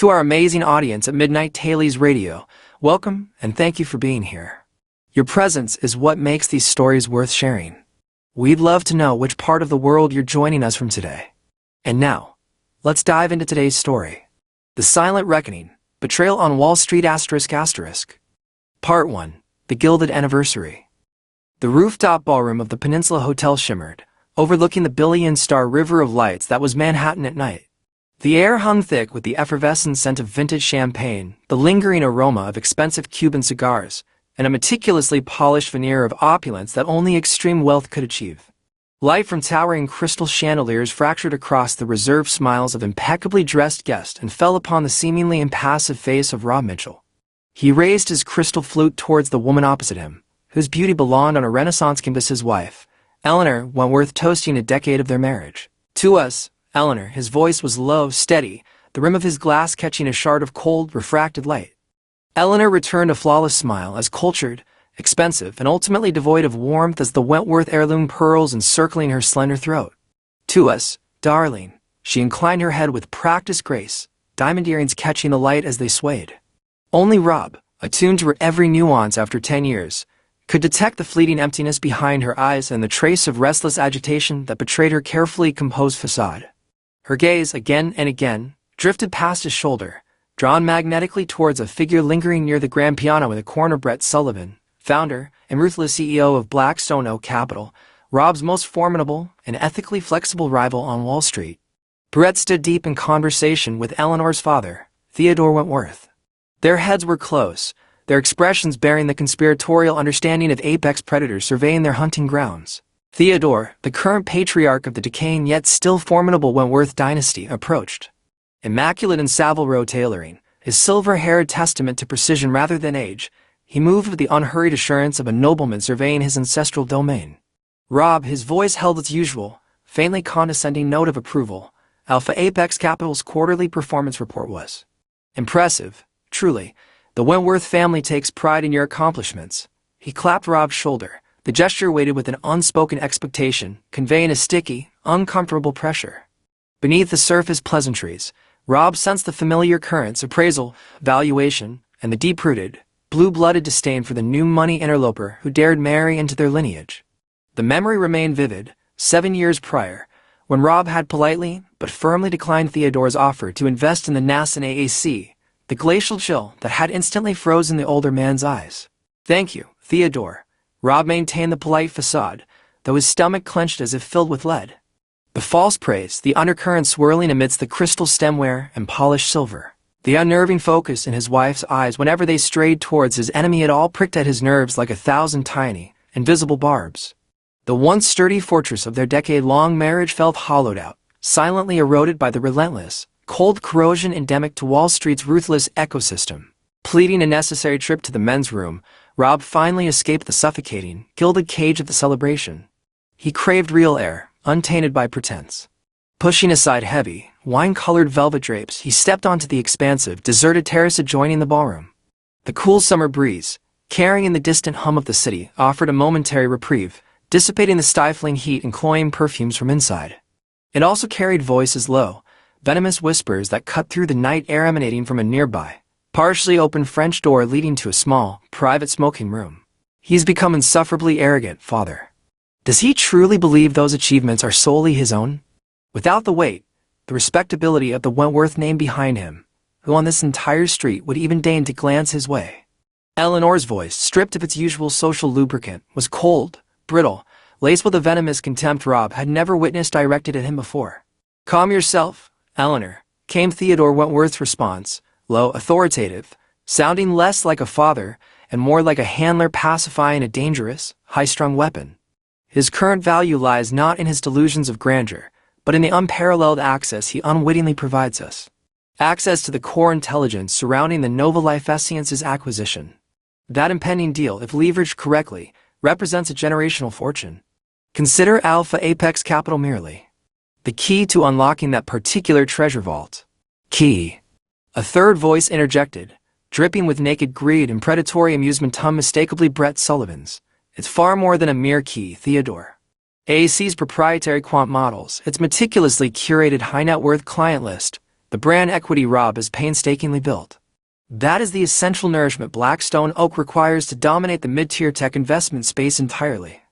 To our amazing audience at Midnight Tailies Radio, welcome and thank you for being here. Your presence is what makes these stories worth sharing. We'd love to know which part of the world you're joining us from today. And now, let's dive into today's story. The Silent Reckoning, Betrayal on Wall Street ***. Part 1. The Gilded Anniversary. The rooftop ballroom of the Peninsula Hotel shimmered, overlooking the billion-star river of lights that was Manhattan at night. The air hung thick with the effervescent scent of vintage champagne, the lingering aroma of expensive Cuban cigars, and a meticulously polished veneer of opulence that only extreme wealth could achieve. Light from towering crystal chandeliers fractured across the reserved smiles of impeccably dressed guests and fell upon the seemingly impassive face of Rob Mitchell. He raised his crystal flute towards the woman opposite him, whose beauty belonged on a Renaissance canvas, his wife, Eleanor Wentworth, toasting a decade of their marriage. To us, Eleanor, his voice was low, steady, the rim of his glass catching a shard of cold, refracted light. Eleanor returned a flawless smile, as cultured, expensive, and ultimately devoid of warmth as the Wentworth heirloom pearls encircling her slender throat. To us, darling, she inclined her head with practiced grace, diamond earrings catching the light as they swayed. Only Rob, attuned to her every nuance after 10 years, could detect the fleeting emptiness behind her eyes and the trace of restless agitation that betrayed her carefully composed facade. Her gaze, again and again, drifted past his shoulder, drawn magnetically towards a figure lingering near the grand piano in the corner. Brett Sullivan, founder and ruthless CEO of Blackstone Oak Capital, Rob's most formidable and ethically flexible rival on Wall Street. Brett stood deep in conversation with Eleanor's father, Theodore Wentworth. Their heads were close, their expressions bearing the conspiratorial understanding of apex predators surveying their hunting grounds. Theodore, the current patriarch of the decaying yet still formidable Wentworth dynasty, approached. Immaculate in Savile Row tailoring, his silver hair a testament to precision rather than age, he moved with the unhurried assurance of a nobleman surveying his ancestral domain. Rob, his voice held its usual, faintly condescending note of approval. Alpha Apex Capital's quarterly performance report was impressive, truly. The Wentworth family takes pride in your accomplishments. He clapped Rob's shoulder, the gesture weighted with an unspoken expectation, conveying a sticky, uncomfortable pressure. Beneath the surface pleasantries, Rob sensed the familiar currents: appraisal, valuation, and the deep-rooted, blue-blooded disdain for the new money interloper who dared marry into their lineage. The memory remained vivid, 7 years prior, when Rob had politely but firmly declined Theodore's offer to invest in the nascent AAC, the glacial chill that had instantly frozen the older man's eyes. "Thank you, Theodore." Rob maintained the polite facade, though his stomach clenched as if filled with lead. The false praise, the undercurrent swirling amidst the crystal stemware and polished silver. The unnerving focus in his wife's eyes whenever they strayed towards his enemy, it all pricked at his nerves like 1,000 tiny, invisible barbs. The once sturdy fortress of their decade-long marriage felt hollowed out, silently eroded by the relentless, cold corrosion endemic to Wall Street's ruthless ecosystem. Pleading a necessary trip to the men's room, Rob finally escaped the suffocating, gilded cage of the celebration. He craved real air, untainted by pretense. Pushing aside heavy, wine-colored velvet drapes, he stepped onto the expansive, deserted terrace adjoining the ballroom. The cool summer breeze, carrying in the distant hum of the city, offered a momentary reprieve, dissipating the stifling heat and cloying perfumes from inside. It also carried voices low, venomous whispers that cut through the night air emanating from a nearby, partially open French door leading to a small, private smoking room. "He's become insufferably arrogant, father. Does he truly believe those achievements are solely his own? Without the weight, the respectability of the Wentworth name behind him, who on this entire street would even deign to glance his way?" Eleanor's voice, stripped of its usual social lubricant, was cold, brittle, laced with a venomous contempt Rob had never witnessed directed at him before. "Calm yourself, Eleanor," came Theodore Wentworth's response, low, authoritative, sounding less like a father and more like a handler pacifying a dangerous, high-strung weapon. His current value lies not in his delusions of grandeur, but in the unparalleled access he unwittingly provides us. Access to the core intelligence surrounding the Nova Life Sciences acquisition. That impending deal, if leveraged correctly, represents a generational fortune. Consider Alpha Apex Capital merely the key to unlocking that particular treasure vault. Key. A third voice interjected, dripping with naked greed and predatory amusement, unmistakably Brett Sullivan's. "It's far more than a mere key, Theodore. AAC's proprietary quant models, its meticulously curated high-net-worth client list, the brand equity Rob has painstakingly built. That is the essential nourishment Blackstone Oak requires to dominate the mid-tier tech investment space entirely.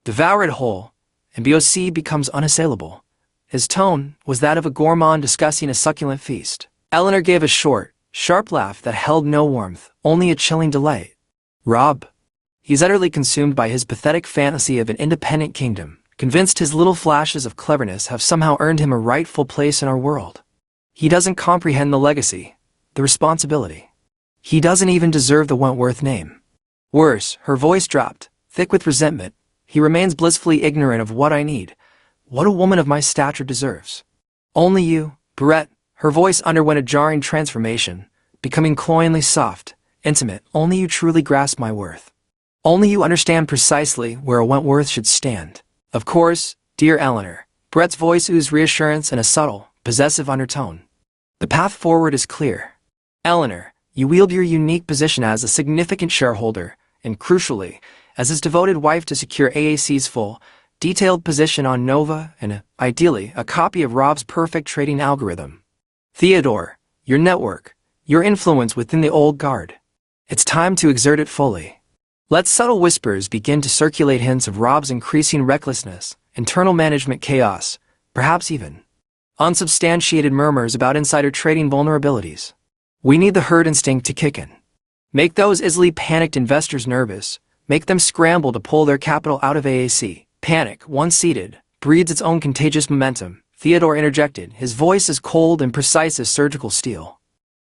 Devour it whole, and BOC becomes unassailable. His tone was that of a gourmand discussing a succulent feast. Eleanor gave a short, sharp laugh that held no warmth, only a chilling delight. Rob? He's utterly consumed by his pathetic fantasy of an independent kingdom, convinced his little flashes of cleverness have somehow earned him a rightful place in our world. He doesn't comprehend the legacy, the responsibility. He doesn't even deserve the Wentworth name. Worse, her voice dropped, thick with resentment. He remains blissfully ignorant of what I need, what a woman of my stature deserves. Only you, Brett. Her voice underwent a jarring transformation, becoming cloyingly soft, intimate. Only you truly grasp my worth. Only you understand precisely where a Wentworth should stand. Of course, dear Eleanor. Brett's voice oozed reassurance and a subtle, possessive undertone. The path forward is clear. Eleanor, you wield your unique position as a significant shareholder, and crucially, as his devoted wife to secure AAC's full, detailed position on Nova and, ideally, a copy of Rob's perfect trading algorithm. Theodore, your network, your influence within the old guard. It's time to exert it fully. Let subtle whispers begin to circulate hints of Rob's increasing recklessness, internal management chaos, perhaps even unsubstantiated murmurs about insider trading vulnerabilities. We need the herd instinct to kick in. Make those easily panicked investors nervous. Make them scramble to pull their capital out of AAC. Panic, once seated, breeds its own contagious momentum. Theodore interjected, his voice as cold and precise as surgical steel.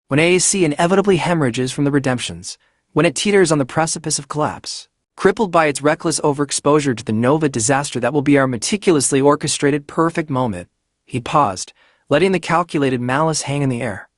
When AAC inevitably hemorrhages from the redemptions, when it teeters on the precipice of collapse, crippled by its reckless overexposure to the Nova disaster that will be our meticulously orchestrated perfect moment, he paused, letting the calculated malice hang in the air.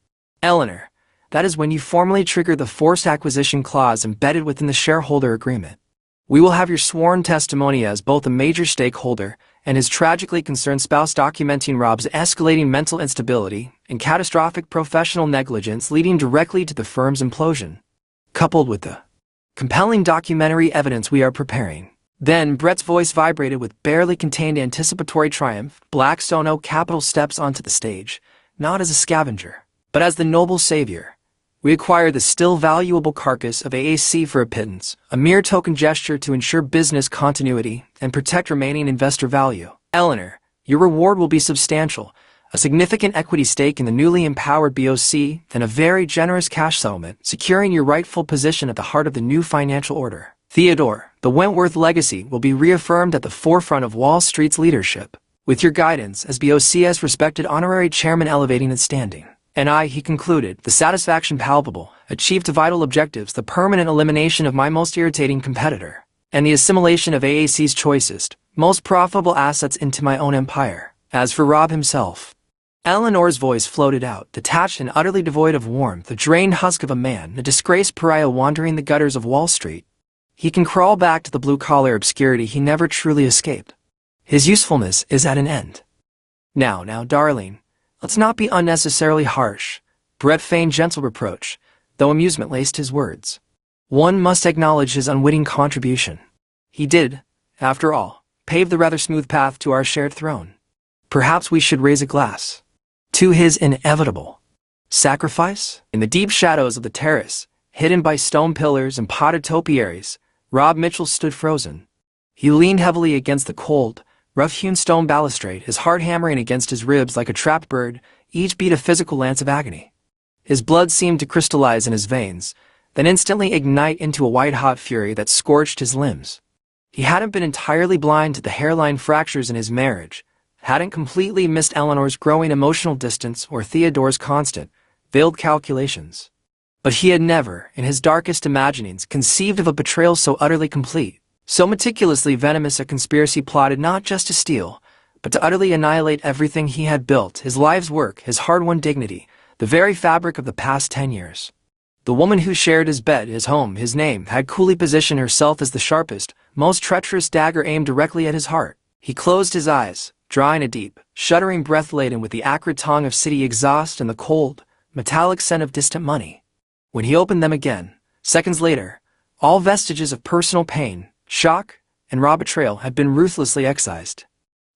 Eleanor, that is when you formally trigger the forced acquisition clause embedded within the shareholder agreement. We will have your sworn testimony as both a major stakeholder and his tragically concerned spouse documenting Rob's escalating mental instability and catastrophic professional negligence leading directly to the firm's implosion, coupled with the compelling documentary evidence we are preparing. Then Brett's voice vibrated with barely contained anticipatory triumph. Blackstone Oak Capital steps onto the stage, not as a scavenger, but as the noble savior. We acquire the still valuable carcass of AAC for a pittance, a mere token gesture to ensure business continuity and protect remaining investor value. Eleanor, your reward will be substantial, a significant equity stake in the newly empowered BOC, and a very generous cash settlement, securing your rightful position at the heart of the new financial order. Theodore, the Wentworth legacy will be reaffirmed at the forefront of Wall Street's leadership, with your guidance as BOC's respected honorary chairman elevating its standing. And I, he concluded, the satisfaction palpable, achieved vital objectives, the permanent elimination of my most irritating competitor, and the assimilation of AAC's choicest, most profitable assets into my own empire. As for Rob himself, Eleanor's voice floated out, detached and utterly devoid of warmth, the drained husk of a man, a disgraced pariah wandering the gutters of Wall Street. He can crawl back to the blue-collar obscurity he never truly escaped. His usefulness is at an end. Now, darling, let's not be unnecessarily harsh. Brett feigned gentle reproach, though amusement laced his words. One must acknowledge his unwitting contribution. He did, after all, pave the rather smooth path to our shared throne. Perhaps we should raise a glass to his inevitable sacrifice. In the deep shadows of the terrace, hidden by stone pillars and potted topiaries, Rob Mitchell stood frozen. He leaned heavily against the cold, rough-hewn stone balustrade, his heart hammering against his ribs like a trapped bird, each beat a physical lance of agony. His blood seemed to crystallize in his veins, then instantly ignite into a white-hot fury that scorched his limbs. He hadn't been entirely blind to the hairline fractures in his marriage, hadn't completely missed Eleanor's growing emotional distance or Theodore's constant, veiled calculations. But he had never, in his darkest imaginings, conceived of a betrayal so utterly complete, so meticulously venomous a conspiracy plotted not just to steal, but to utterly annihilate everything he had built, his life's work, his hard-won dignity, the very fabric of the past 10 years. The woman who shared his bed, his home, his name, had coolly positioned herself as the sharpest, most treacherous dagger aimed directly at his heart. He closed his eyes, drawing a deep, shuddering breath laden with the acrid tongue of city exhaust and the cold, metallic scent of distant money. When he opened them again, seconds later, all vestiges of personal pain, shock, and raw betrayal had been ruthlessly excised.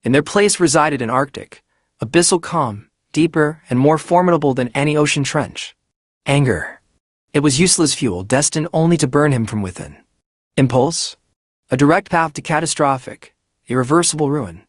In their place resided an arctic, abyssal calm, deeper, and more formidable than any ocean trench. Anger. It was useless fuel destined only to burn him from within. Impulse. A direct path to catastrophic, irreversible ruin.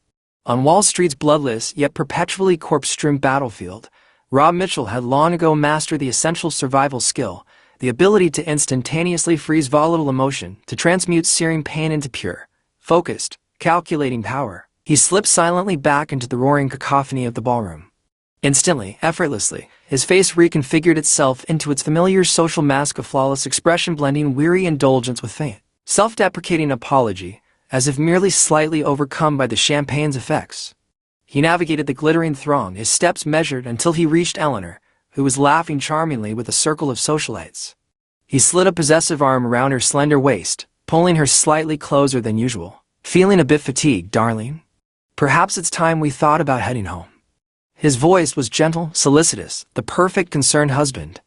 On Wall Street's bloodless yet perpetually corpse-strewn battlefield, Rob Mitchell had long ago mastered the essential survival skill, the ability to instantaneously freeze volatile emotion, to transmute searing pain into pure, focused, calculating power. He slipped silently back into the roaring cacophony of the ballroom. Instantly, effortlessly, his face reconfigured itself into its familiar social mask of flawless expression, blending weary indulgence with faint, self-deprecating apology, as if merely slightly overcome by the champagne's effects. He navigated the glittering throng, his steps measured until he reached Eleanor, who was laughing charmingly with a circle of socialites. He slid a possessive arm around her slender waist, pulling her slightly closer than usual. "Feeling a bit fatigued, darling? Perhaps it's time we thought about heading home." His voice was gentle, solicitous, the perfect concerned husband.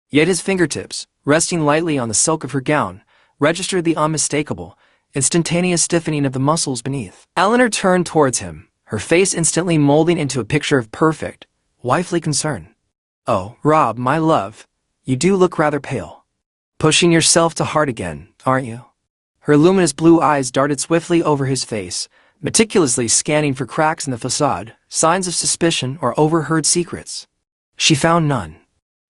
Yet his fingertips, resting lightly on the silk of her gown, registered the unmistakable, instantaneous stiffening of the muscles beneath. Eleanor turned towards him, her face instantly molding into a picture of perfect, wifely concern. "Oh, Rob, my love, you do look rather pale. Pushing yourself to heart again, aren't you?" Her luminous blue eyes darted swiftly over his face, meticulously scanning for cracks in the facade, signs of suspicion or overheard secrets. She found none.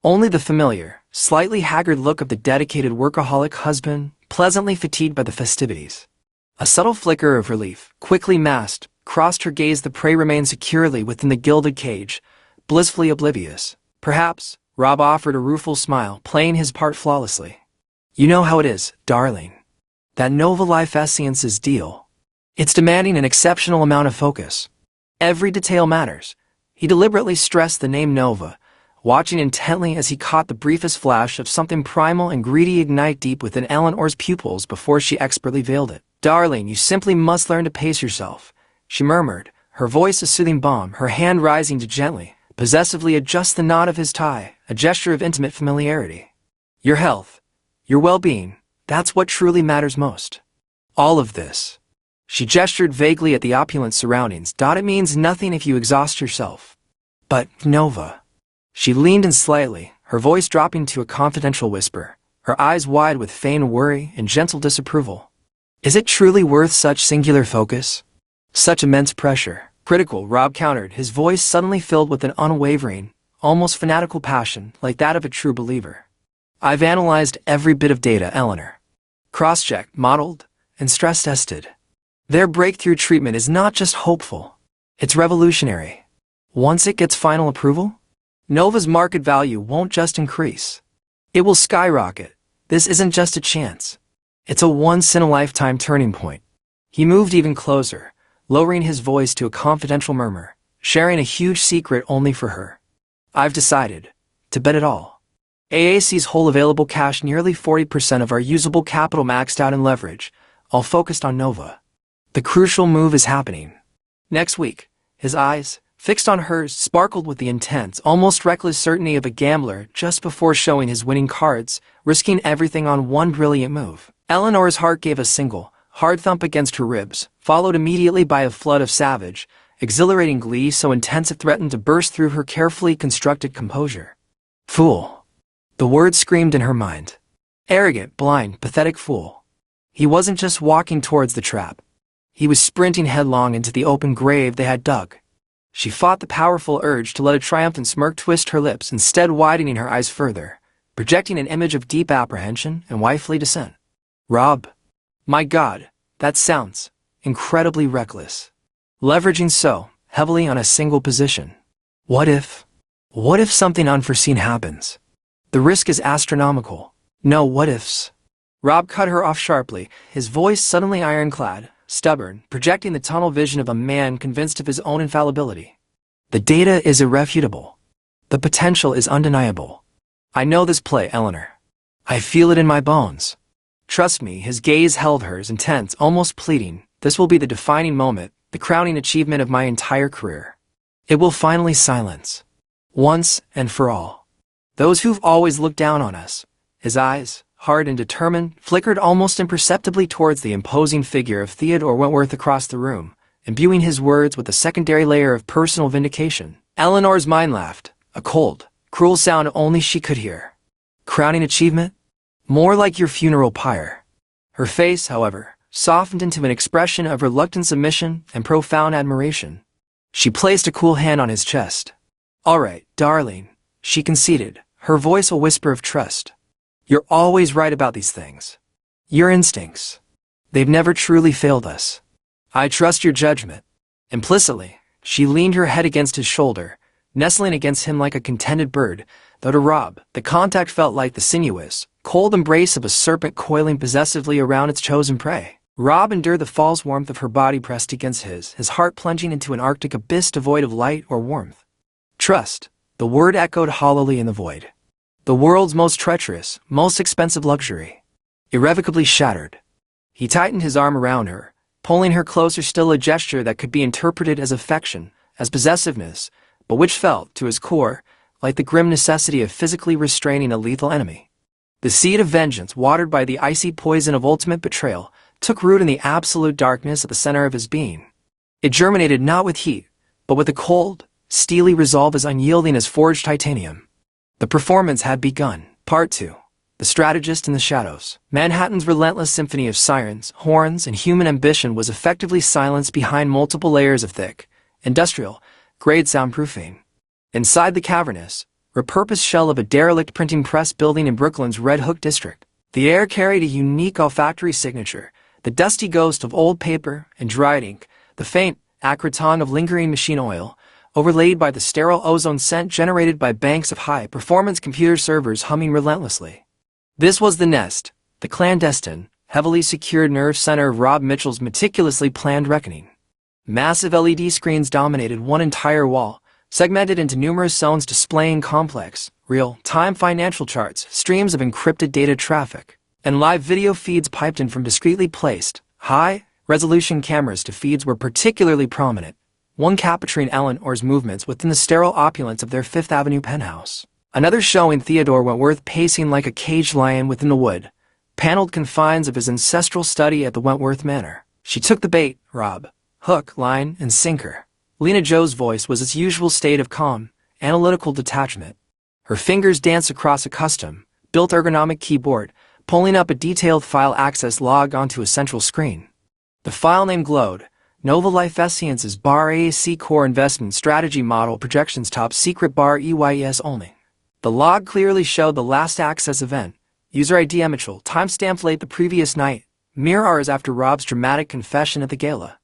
Only the familiar, slightly haggard look of the dedicated workaholic husband, pleasantly fatigued by the festivities. A subtle flicker of relief, quickly masked, crossed her gaze. The prey remained securely within the gilded cage, blissfully oblivious. "Perhaps," Rob offered a rueful smile, playing his part flawlessly. "You know how it is, darling. That Nova Life Essence's deal. It's demanding an exceptional amount of focus. Every detail matters." He deliberately stressed the name Nova, watching intently as he caught the briefest flash of something primal and greedy ignite deep within Eleanor's pupils before she expertly veiled it. "Darling, you simply must learn to pace yourself," she murmured, her voice a soothing balm, her hand rising to gently, possessively adjust the knot of his tie, a gesture of intimate familiarity. "Your health, your well-being, that's what truly matters most. All of this." She gestured vaguely at the opulent surroundings. "It means nothing if you exhaust yourself." "But, Nova." She leaned in slightly, her voice dropping to a confidential whisper, her eyes wide with feigned worry and gentle disapproval. "Is it truly worth such singular focus? Such immense pressure?" "Critical," Rob countered, his voice suddenly filled with an unwavering, almost fanatical passion, like that of a true believer. "I've analyzed every bit of data, Eleanor. Cross-checked, modeled, and stress-tested. Their breakthrough treatment is not just hopeful, it's revolutionary. Once it gets final approval, Nova's market value won't just increase. It will skyrocket. This isn't just a chance. It's a once-in-a-lifetime turning point." He moved even closer, lowering his voice to a confidential murmur, sharing a huge secret only for her. "I've decided to bet it all. AAC's whole available cash, nearly 40% of our usable capital maxed out in leverage, all focused on Nova. The crucial move is happening next week." His eyes, fixed on hers, sparkled with the intense, almost reckless certainty of a gambler just before showing his winning cards, risking everything on one brilliant move. Eleanor's heart gave a single, hard thump against her ribs, followed immediately by a flood of savage, exhilarating glee so intense it threatened to burst through her carefully constructed composure. "Fool." The word screamed in her mind. Arrogant, blind, pathetic fool. He wasn't just walking towards the trap. He was sprinting headlong into the open grave they had dug. She fought the powerful urge to let a triumphant smirk twist her lips, instead widening her eyes further, projecting an image of deep apprehension and wifely dissent. "Rob, my God, that sounds incredibly reckless. Leveraging so heavily on a single position. What if something unforeseen happens? The risk is astronomical. No what-ifs." Rob cut her off sharply, his voice suddenly ironclad, stubborn, projecting the tunnel vision of a man convinced of his own infallibility. "The data is irrefutable. The potential is undeniable. I know this play, Eleanor. I feel it in my bones. Trust me." His gaze held hers, intense, almost pleading. "This will be the defining moment, the crowning achievement of my entire career. It will finally silence, once and for all, those who've always looked down on us." His eyes, hard and determined, flickered almost imperceptibly towards the imposing figure of Theodore Wentworth across the room, imbuing his words with a secondary layer of personal vindication. Eleanor's mind laughed, a cold, cruel sound only she could hear. Crowning achievement? More like your funeral pyre. Her face, however, softened into an expression of reluctant submission and profound admiration. She placed a cool hand on his chest. "All right, darling," she conceded, her voice a whisper of trust. "You're always right about these things. Your instincts. They've never truly failed us. I trust your judgment." Implicitly, she leaned her head against his shoulder, nestling against him like a contented bird, though to Rob, the contact felt like the sinuous, cold embrace of a serpent coiling possessively around its chosen prey. Rob endured the false warmth of her body pressed against his heart plunging into an arctic abyss devoid of light or warmth. Trust, the word echoed hollowly in the void. The world's most treacherous, most expensive luxury. Irrevocably shattered. He tightened his arm around her, pulling her closer, still a gesture that could be interpreted as affection, as possessiveness, but which felt, to his core, like the grim necessity of physically restraining a lethal enemy. The seed of vengeance, watered by the icy poison of ultimate betrayal, took root in the absolute darkness at the center of his being. It germinated not with heat, but with a cold, steely resolve as unyielding as forged titanium. The performance had begun. Part 2. The Strategist in the Shadows. Manhattan's relentless symphony of sirens, horns, and human ambition was effectively silenced behind multiple layers of thick, industrial-grade soundproofing. Inside the cavernous, repurposed shell of a derelict printing press building in Brooklyn's Red Hook district, the air carried a unique olfactory signature, the dusty ghost of old paper and dried ink, the faint, acrid tong of lingering machine oil, overlaid by the sterile ozone scent generated by banks of high-performance computer servers humming relentlessly. This was the nest, the clandestine, heavily secured nerve center of Rob Mitchell's meticulously planned reckoning. Massive LED screens dominated one entire wall, segmented into numerous zones displaying complex, real-time financial charts, streams of encrypted data traffic, and live video feeds piped in from discreetly placed, high-resolution cameras to feeds were particularly prominent, one capturing Eleanor's movements within the sterile opulence of their Fifth Avenue penthouse. Another showing Theodore Wentworth pacing like a caged lion within the wood, paneled confines of his ancestral study at the Wentworth Manor. "She took the bait, Rob. Hook, line, and sinker." Lena Jo's voice was its usual state of calm, analytical detachment. Her fingers danced across a custom-built ergonomic keyboard, pulling up a detailed file access log onto a central screen. The file name glowed. Nova Life Sciences bar AAC Core Investment Strategy Model Projections Top Secret bar EYES only. The log clearly showed the last access event, user ID Mitchell, timestamped late the previous night, mere hours after Rob's dramatic confession at the gala.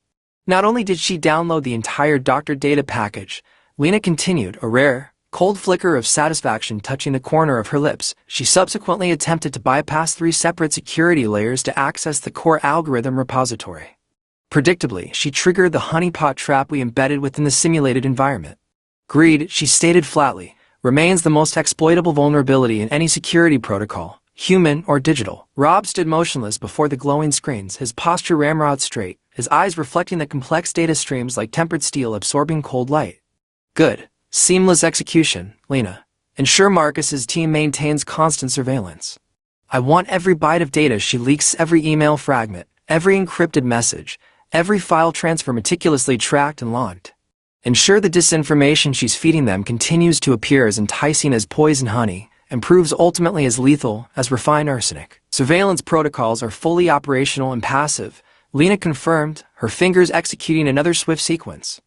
Not only did she download the entire doctor data package, Lena continued, a rare, cold flicker of satisfaction touching the corner of her lips. She subsequently attempted to bypass 3 separate security layers to access the core algorithm repository. Predictably, she triggered the honeypot trap we embedded within the simulated environment. Greed, she stated flatly, remains the most exploitable vulnerability in any security protocol, human or digital. Rob stood motionless before the glowing screens, his posture ramrod straight, his eyes reflecting the complex data streams like tempered steel absorbing cold light. "Good. Seamless execution, Lena. Ensure Marcus's team maintains constant surveillance. I want every byte of data she leaks, every email fragment, every encrypted message, every file transfer meticulously tracked and logged. Ensure the disinformation she's feeding them continues to appear as enticing as poison honey and proves ultimately as lethal as refined arsenic. Surveillance protocols are fully operational and passive," Lena confirmed, her fingers executing another swift sequence.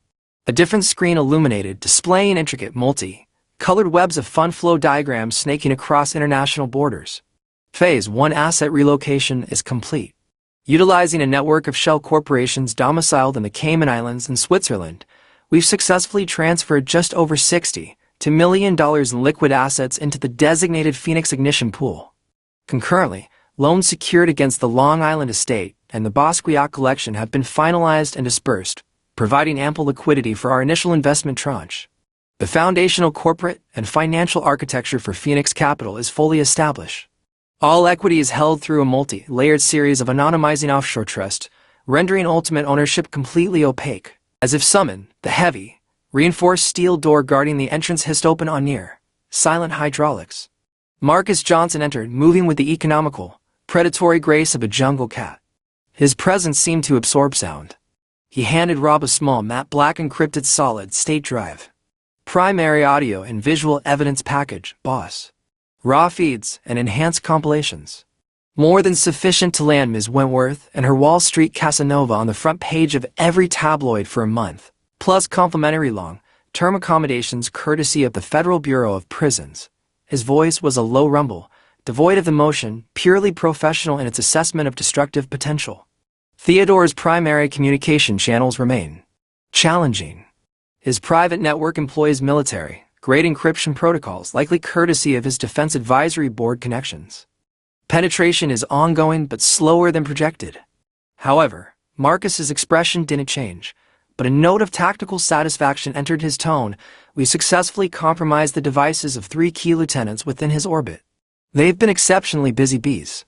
A different screen illuminated, displaying intricate multi-colored webs of fund flow diagrams snaking across international borders. Phase 1 asset relocation is complete. Utilizing a network of shell corporations domiciled in the Cayman Islands and Switzerland, we've successfully transferred just over $60 million in liquid assets into the designated Phoenix Ignition Pool. Concurrently, loans secured against the Long Island estate and the Basquiat collection have been finalized and dispersed, providing ample liquidity for our initial investment tranche. The foundational corporate and financial architecture for Phoenix Capital is fully established. All equity is held through a multi-layered series of anonymizing offshore trusts, rendering ultimate ownership completely opaque. As if summoned, the heavy, reinforced steel door guarding the entrance hissed open on near, silent hydraulics. Marcus Johnson entered, moving with the economical, predatory grace of a jungle cat. His presence seemed to absorb sound. He handed Rob a small matte black encrypted solid-state drive. Primary audio and visual evidence package, boss. Raw feeds and enhanced compilations. More than sufficient to land Ms. Wentworth and her Wall Street Casanova on the front page of every tabloid for a month, plus complimentary long-term accommodations courtesy of the Federal Bureau of Prisons. His voice was a low rumble, devoid of emotion, purely professional in its assessment of destructive potential. Theodore's primary communication channels remain challenging. His private network employs military-grade encryption protocols, likely courtesy of his Defense Advisory Board connections. Penetration is ongoing but slower than projected. However, Marcus's expression didn't change, but a note of tactical satisfaction entered his tone. We successfully compromised the devices of 3 key lieutenants within his orbit. They've been exceptionally busy bees,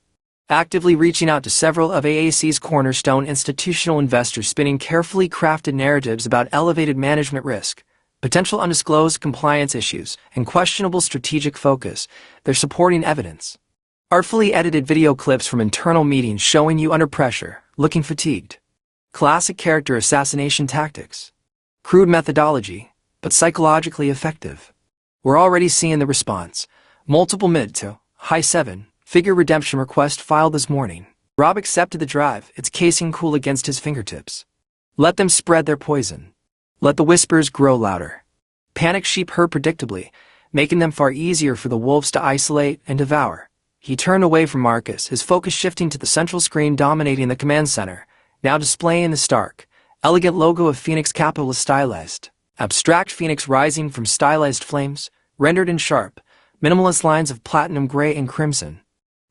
actively reaching out to several of AAC's cornerstone institutional investors, spinning carefully crafted narratives about elevated management risk, potential undisclosed compliance issues, and questionable strategic focus. They're supporting evidence. Artfully edited video clips from internal meetings showing you under pressure, looking fatigued. Classic character assassination tactics. Crude methodology, but psychologically effective. We're already seeing the response. Multiple mid to high 7-figure redemption request filed this morning. Rob accepted the drive, its casing cool against his fingertips. Let them spread their poison. Let the whispers grow louder. Panic sheep heard predictably, making them far easier for the wolves to isolate and devour. He turned away from Marcus, his focus shifting to the central screen dominating the command center, now displaying the stark, elegant logo of Phoenix Capitalist stylized. Abstract Phoenix rising from stylized flames, rendered in sharp, minimalist lines of platinum gray and crimson.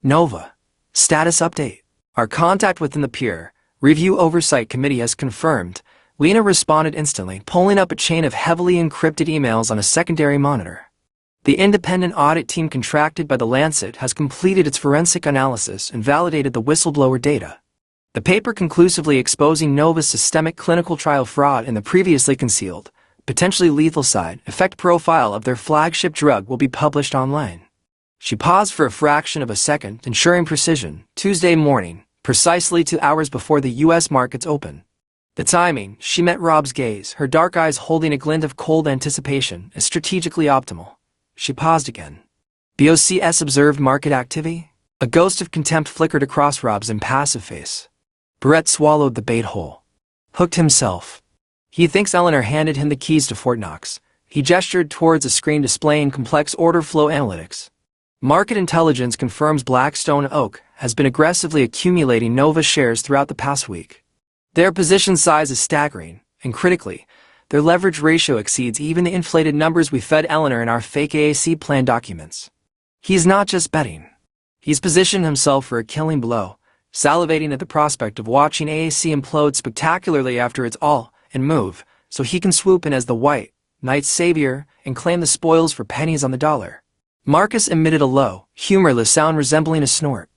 Nova. Status update. Our contact within the peer review oversight committee has confirmed. Lena responded instantly, pulling up a chain of heavily encrypted emails on a secondary monitor. The independent audit team contracted by the Lancet has completed its forensic analysis and validated the whistleblower data. The paper conclusively exposing Nova's systemic clinical trial fraud in the previously concealed, potentially lethal side effect profile of their flagship drug will be published online. She paused for a fraction of a second, ensuring precision. Tuesday morning, precisely 2 hours before the U.S. markets open. The timing, she met Rob's gaze, her dark eyes holding a glint of cold anticipation, is strategically optimal. She paused again. BOCS observed market activity? A ghost of contempt flickered across Rob's impassive face. Brett swallowed the bait whole. Hooked himself. He thinks Eleanor handed him the keys to Fort Knox. He gestured towards a screen displaying complex order flow analytics. Market intelligence confirms Blackstone Oak has been aggressively accumulating Nova shares throughout the past week. Their position size is staggering, and critically, their leverage ratio exceeds even the inflated numbers we fed Eleanor in our fake AAC plan documents. He's not just betting. He's positioned himself for a killing blow, salivating at the prospect of watching AAC implode spectacularly after its all and move, so he can swoop in as the white knight's savior and claim the spoils for pennies on the dollar. Marcus emitted a low, humorless sound resembling a snort,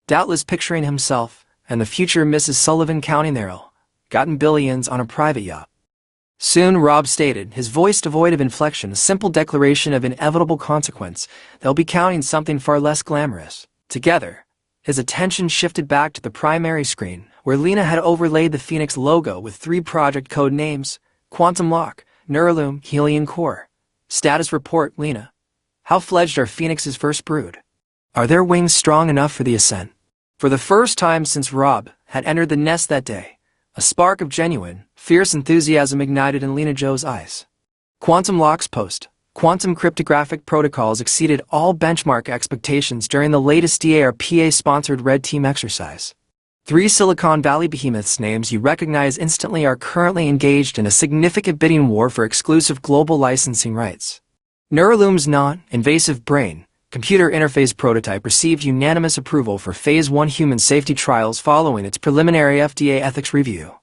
doubtless picturing himself and the future Mrs. Sullivan counting their ill-gotten billions on a private yacht. Soon, Rob stated, his voice devoid of inflection, a simple declaration of inevitable consequence. They'll be counting something far less glamorous. Together, his attention shifted back to the primary screen, where Lena had overlaid the Phoenix logo with 3 project code names: Quantum Lock, Neuraloom, Helium Core. Status report, Lena. How fledged are Phoenix's first brood? Are their wings strong enough for the ascent? For the first time since Rob had entered the nest that day, a spark of genuine, fierce enthusiasm ignited in Lena Jo's eyes. Quantum Lock's post-quantum cryptographic protocols exceeded all benchmark expectations during the latest DARPA-sponsored Red Team exercise. 3 Silicon Valley behemoths names you recognize instantly are currently engaged in a significant bidding war for exclusive global licensing rights. Neuraloom's non-invasive brain computer interface prototype received unanimous approval for Phase 1 human safety trials following its preliminary FDA ethics review.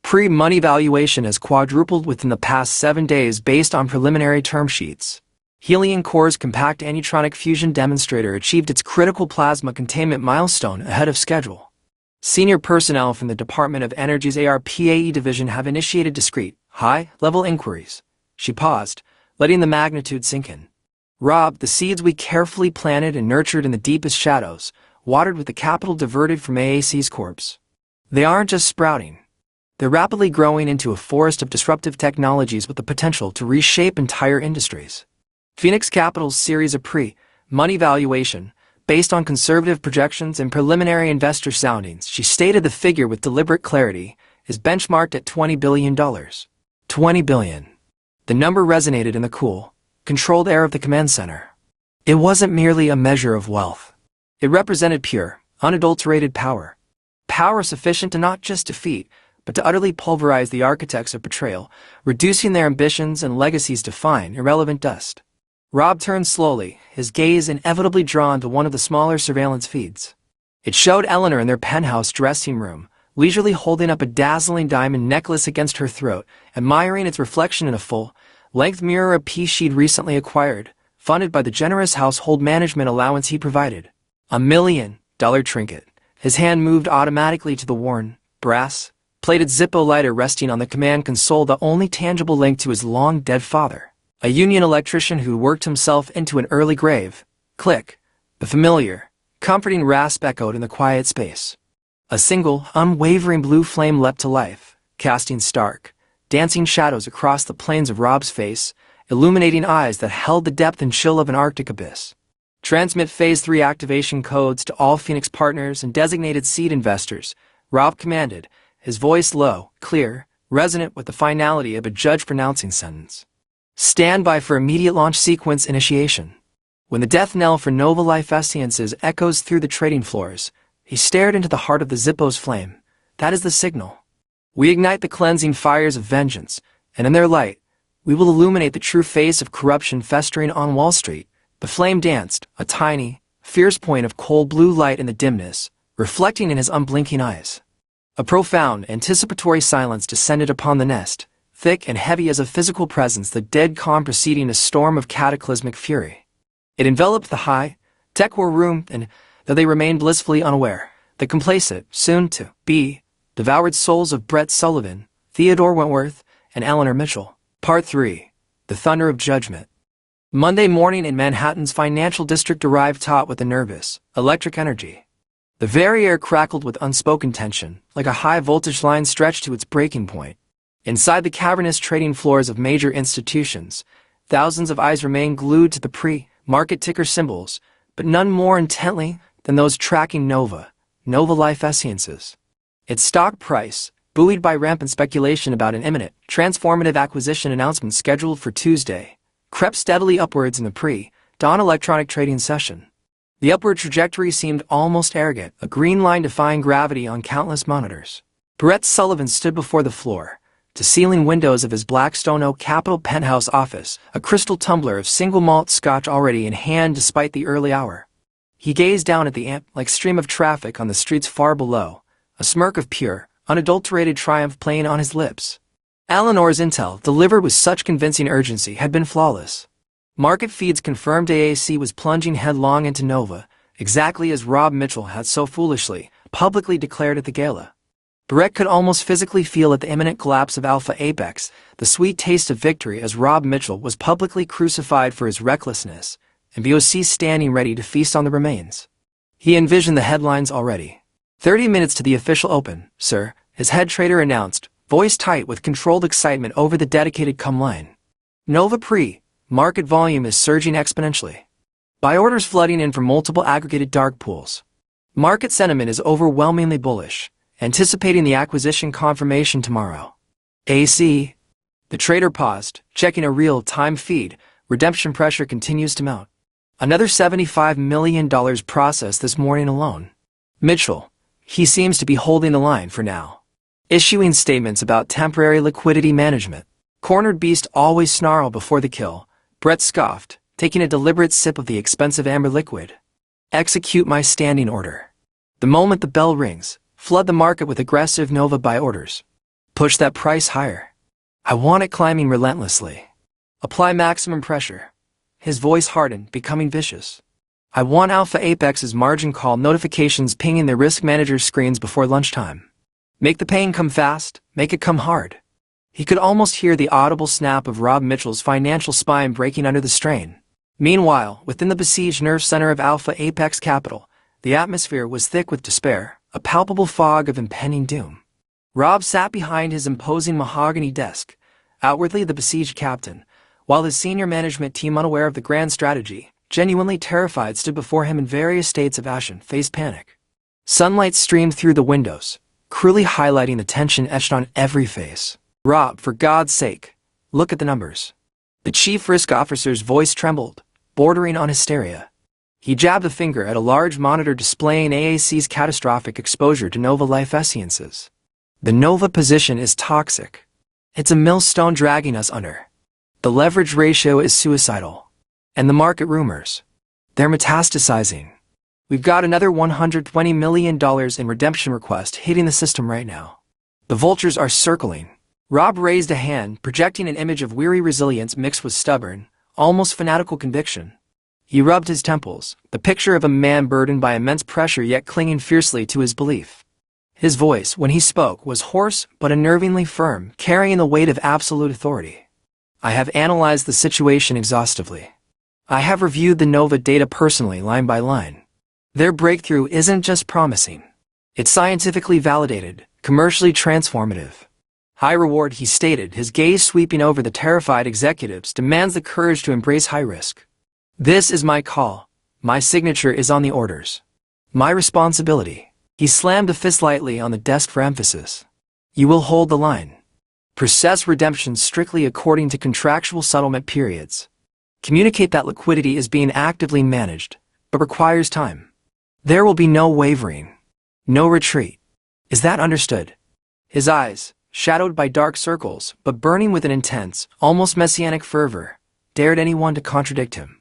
Pre-money valuation has quadrupled within the past 7 days based on preliminary term sheets. Helium Core's compact anitronic fusion demonstrator achieved its critical plasma containment milestone ahead of schedule. Senior personnel from the Department of Energy's ARPAE division have initiated discrete, high-level inquiries. She paused, letting the magnitude sink in. Rob, the seeds we carefully planted and nurtured in the deepest shadows, watered with the capital diverted from AAC's corpse. They aren't just sprouting. They're rapidly growing into a forest of disruptive technologies with the potential to reshape entire industries. Phoenix Capital's series of pre-money valuation, based on conservative projections and preliminary investor soundings, she stated the figure with deliberate clarity, is benchmarked at $20 billion. $20 billion. The number resonated in the cool, controlled air of the command center. It wasn't merely a measure of wealth. It represented pure, unadulterated power. Power sufficient to not just defeat, but to utterly pulverize the architects of betrayal, reducing their ambitions and legacies to fine, irrelevant dust. Rob turned slowly, his gaze inevitably drawn to one of the smaller surveillance feeds. It showed Eleanor in their penthouse dressing room, leisurely holding up a dazzling diamond necklace against her throat, admiring its reflection in a full-length mirror, a piece she'd recently acquired, funded by the generous household management allowance he provided. $1 million trinket. His hand moved automatically to the worn, brass-plated Zippo lighter resting on the command console, the only tangible link to his long-dead father, a union electrician who worked himself into an early grave. Click. The familiar, comforting rasp echoed in the quiet space. A single, unwavering blue flame leapt to life, casting stark, dancing shadows across the planes of Rob's face, illuminating eyes that held the depth and chill of an Arctic abyss. Transmit Phase 3 activation codes to all Phoenix partners and designated seed investors, Rob commanded, his voice low, clear, resonant with the finality of a judge pronouncing sentence. Stand by for immediate launch sequence initiation. When the death knell for Nova Life Sciences echoes through the trading floors, he stared into the heart of the Zippo's flame. That is the signal. We ignite the cleansing fires of vengeance, and in their light, we will illuminate the true face of corruption festering on Wall Street. The flame danced, a tiny, fierce point of cold blue light in the dimness, reflecting in his unblinking eyes. A profound, anticipatory silence descended upon the nest, thick and heavy as a physical presence, the dead calm preceding a storm of cataclysmic fury. It enveloped the high-tech war room, and, though they remained blissfully unaware, the complacent, soon-to-be, devoured souls of Brett Sullivan, Theodore Wentworth, and Eleanor Mitchell. Part 3. The Thunder of Judgment. Monday morning in Manhattan's financial district arrived taut with a nervous, electric energy. The very air crackled with unspoken tension, like a high-voltage line stretched to its breaking point. Inside the cavernous trading floors of major institutions, thousands of eyes remained glued to the pre-market ticker symbols, but none more intently than those tracking Nova Life Sciences. Its stock price, buoyed by rampant speculation about an imminent, transformative acquisition announcement scheduled for Tuesday, crept steadily upwards in the pre-dawn electronic trading session. The upward trajectory seemed almost arrogant, a green line defying gravity on countless monitors. Brett Sullivan stood before the floor-to-ceiling windows of his Blackstone Oak Capital penthouse office, a crystal tumbler of single malt scotch already in hand despite the early hour. He gazed down at the ant-like stream of traffic on the streets far below, a smirk of pure, unadulterated triumph playing on his lips. Eleanor's intel, delivered with such convincing urgency, had been flawless. Market feeds confirmed AAC was plunging headlong into Nova, exactly as Rob Mitchell had so foolishly, publicly declared at the gala. Brett could almost physically feel at the imminent collapse of Alpha Apex the sweet taste of victory as Rob Mitchell was publicly crucified for his recklessness, and BOC standing ready to feast on the remains. He envisioned the headlines already. 30 minutes to the official open, sir, his head trader announced, voice tight with controlled excitement over the dedicated come line. Nova pre-market volume is surging exponentially. Buy orders flooding in from multiple aggregated dark pools. Market sentiment is overwhelmingly bullish, anticipating the acquisition confirmation tomorrow. AC. The trader paused, checking a real-time feed. Redemption pressure continues to mount. Another $75 million processed this morning alone. Mitchell. He seems to be holding the line for now, issuing statements about temporary liquidity management. Cornered beast always snarl before the kill, Brett scoffed, taking a deliberate sip of the expensive amber liquid. Execute my standing order. The moment the bell rings, flood the market with aggressive Nova buy orders. Push that price higher. I want it climbing relentlessly. Apply maximum pressure. His voice hardened, becoming vicious. I want Alpha Apex's margin call notifications pinging their risk manager's screens before lunchtime. Make the pain come fast, make it come hard. He could almost hear the audible snap of Rob Mitchell's financial spine breaking under the strain. Meanwhile, within the besieged nerve center of Alpha Apex Capital, the atmosphere was thick with despair, a palpable fog of impending doom. Rob sat behind his imposing mahogany desk, outwardly the besieged captain, while his senior management team, unaware of the grand strategy, genuinely terrified, stood before him in various states of ashen-faced panic. Sunlight streamed through the windows, cruelly highlighting the tension etched on every face. "Rob, for God's sake, look at the numbers." The chief risk officer's voice trembled, bordering on hysteria. He jabbed a finger at a large monitor displaying AAC's catastrophic exposure to Nova Life Sciences. "The Nova position is toxic. It's a millstone dragging us under. The leverage ratio is suicidal. And the market rumors, they're metastasizing. We've got another $120 million in redemption request hitting the system right now. The vultures are circling." Rob raised a hand, projecting an image of weary resilience mixed with stubborn, almost fanatical conviction. He rubbed his temples, the picture of a man burdened by immense pressure yet clinging fiercely to his belief. His voice, when he spoke, was hoarse but unnervingly firm, carrying the weight of absolute authority. "I have analyzed the situation exhaustively. I have reviewed the Nova data personally, line by line. Their breakthrough isn't just promising. It's scientifically validated, commercially transformative. High reward," he stated, his gaze sweeping over the terrified executives, "demands the courage to embrace high risk. This is my call. My signature is on the orders. My responsibility." He slammed a fist lightly on the desk for emphasis. "You will hold the line. Process redemption strictly according to contractual settlement periods. Communicate that liquidity is being actively managed, but requires time. There will be no wavering. No retreat. Is that understood?" His eyes, shadowed by dark circles, but burning with an intense, almost messianic fervor, dared anyone to contradict him.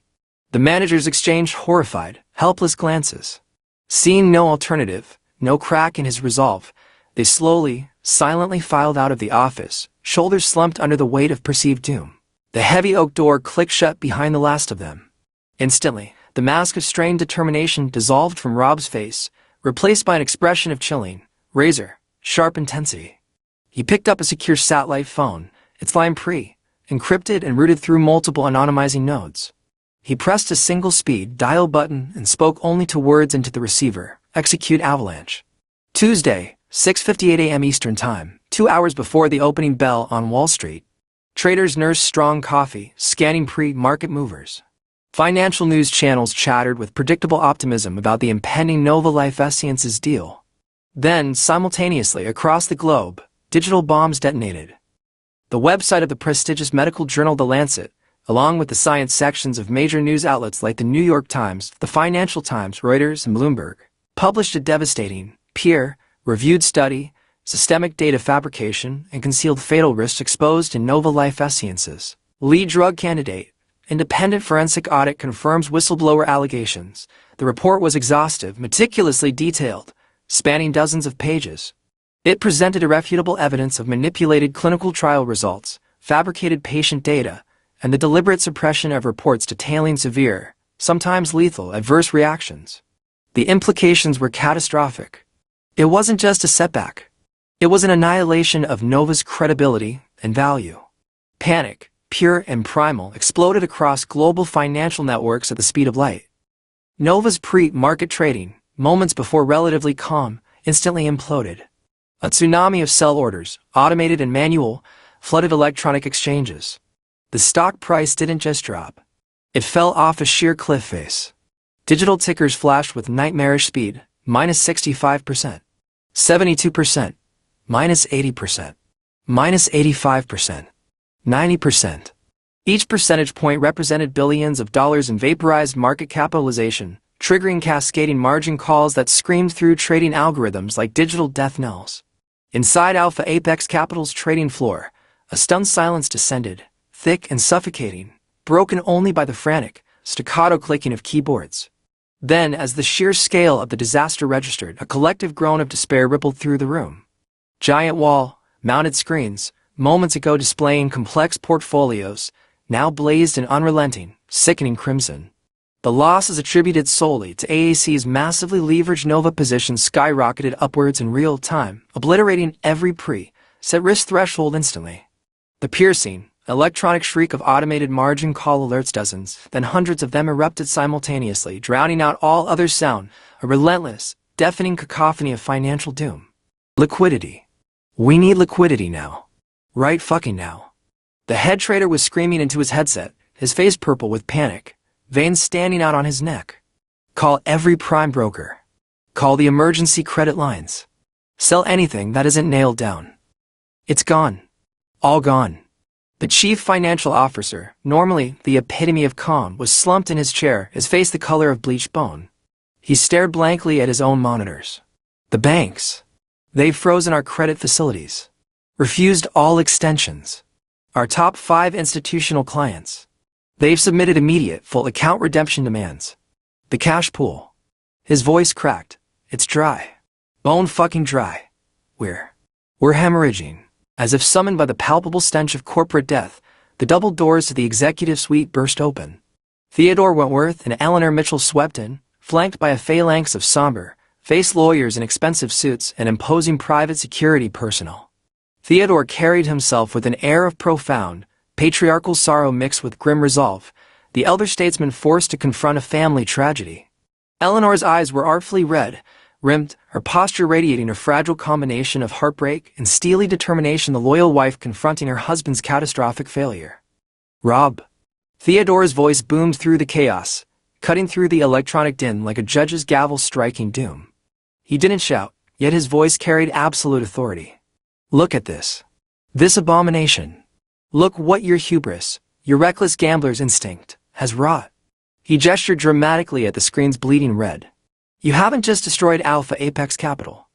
The managers exchanged horrified, helpless glances. Seeing no alternative, no crack in his resolve, they slowly, silently filed out of the office, shoulders slumped under the weight of perceived doom. The heavy oak door clicked shut behind the last of them. Instantly, the mask of strained determination dissolved from Rob's face, replaced by an expression of chilling, razor-sharp intensity. He picked up a secure satellite phone, its line encrypted and routed through multiple anonymizing nodes. He pressed a single-speed dial button and spoke only two words into the receiver: "Execute avalanche." Tuesday, 6:58 a.m. Eastern Time, 2 hours before the opening bell on Wall Street. Traders nursed strong coffee, scanning pre-market movers. Financial news channels chattered with predictable optimism about the impending Nova Life Sciences deal. Then, simultaneously across the globe, digital bombs detonated. The website of the prestigious medical journal The Lancet, along with the science sections of major news outlets like the New York Times, the Financial Times, Reuters, and Bloomberg, published a devastating, peer-reviewed study, systemic data fabrication, and concealed fatal risks exposed in Nova Life Sciences. Lead drug candidate. Independent forensic audit confirms whistleblower allegations. The report was exhaustive, meticulously detailed, spanning dozens of pages. It presented irrefutable evidence of manipulated clinical trial results, fabricated patient data, and the deliberate suppression of reports detailing severe, sometimes lethal, adverse reactions. The implications were catastrophic. It wasn't just a setback. It was an annihilation of Nova's credibility and value. Panic, pure and primal, exploded across global financial networks at the speed of light. Nova's pre-market trading, moments before relatively calm, instantly imploded. A tsunami of sell orders, automated and manual, flooded electronic exchanges. The stock price didn't just drop. It fell off a sheer cliff face. Digital tickers flashed with nightmarish speed, minus 65%, 72%, minus 80%, minus 85%, 90%. Each percentage point represented billions of dollars in vaporized market capitalization, triggering cascading margin calls that screamed through trading algorithms like digital death knells. Inside Alpha Apex Capital's trading floor, a stunned silence descended, thick and suffocating, broken only by the frantic, staccato clicking of keyboards. Then, as the sheer scale of the disaster registered, a collective groan of despair rippled through the room. Giant wall-mounted screens, moments ago displaying complex portfolios, now blazed in unrelenting, sickening crimson. The loss is attributed solely to AAC's massively leveraged Nova position skyrocketed upwards in real time, obliterating every pre-set risk threshold instantly. The piercing, electronic shriek of automated margin call alerts, dozens, then hundreds of them erupted simultaneously, drowning out all other sound, a relentless, deafening cacophony of financial doom. Liquidity. We need liquidity now. Right fucking now. The head trader was screaming into his headset, his face purple with panic, veins standing out on his neck. Call every prime broker. Call the emergency credit lines. Sell anything that isn't nailed down. It's gone. All gone. The chief financial officer, normally the epitome of calm, was slumped in his chair, his face the color of bleached bone. He stared blankly at his own monitors. The banks. They've frozen our credit facilities. Refused all extensions. Our top 5 institutional clients. They've submitted immediate full account redemption demands. The cash pool. His voice cracked. It's dry. Bone fucking dry. We're hemorrhaging. As if summoned by the palpable stench of corporate death, the double doors to the executive suite burst open. Theodore Wentworth and Eleanor Mitchell swept in, flanked by a phalanx of somber-faced lawyers in expensive suits and imposing private security personnel. Theodore carried himself with an air of profound, patriarchal sorrow mixed with grim resolve, the elder statesman forced to confront a family tragedy. Eleanor's eyes were artfully red-rimmed, her posture radiating a fragile combination of heartbreak and steely determination, the loyal wife confronting her husband's catastrophic failure. Rob. Theodore's voice boomed through the chaos, cutting through the electronic din like a judge's gavel striking doom. He didn't shout, yet his voice carried absolute authority. Look at this. This abomination. Look what your hubris, your reckless gambler's instinct, has wrought. He gestured dramatically at the screen's bleeding red. You haven't just destroyed Alpha Apex Capital.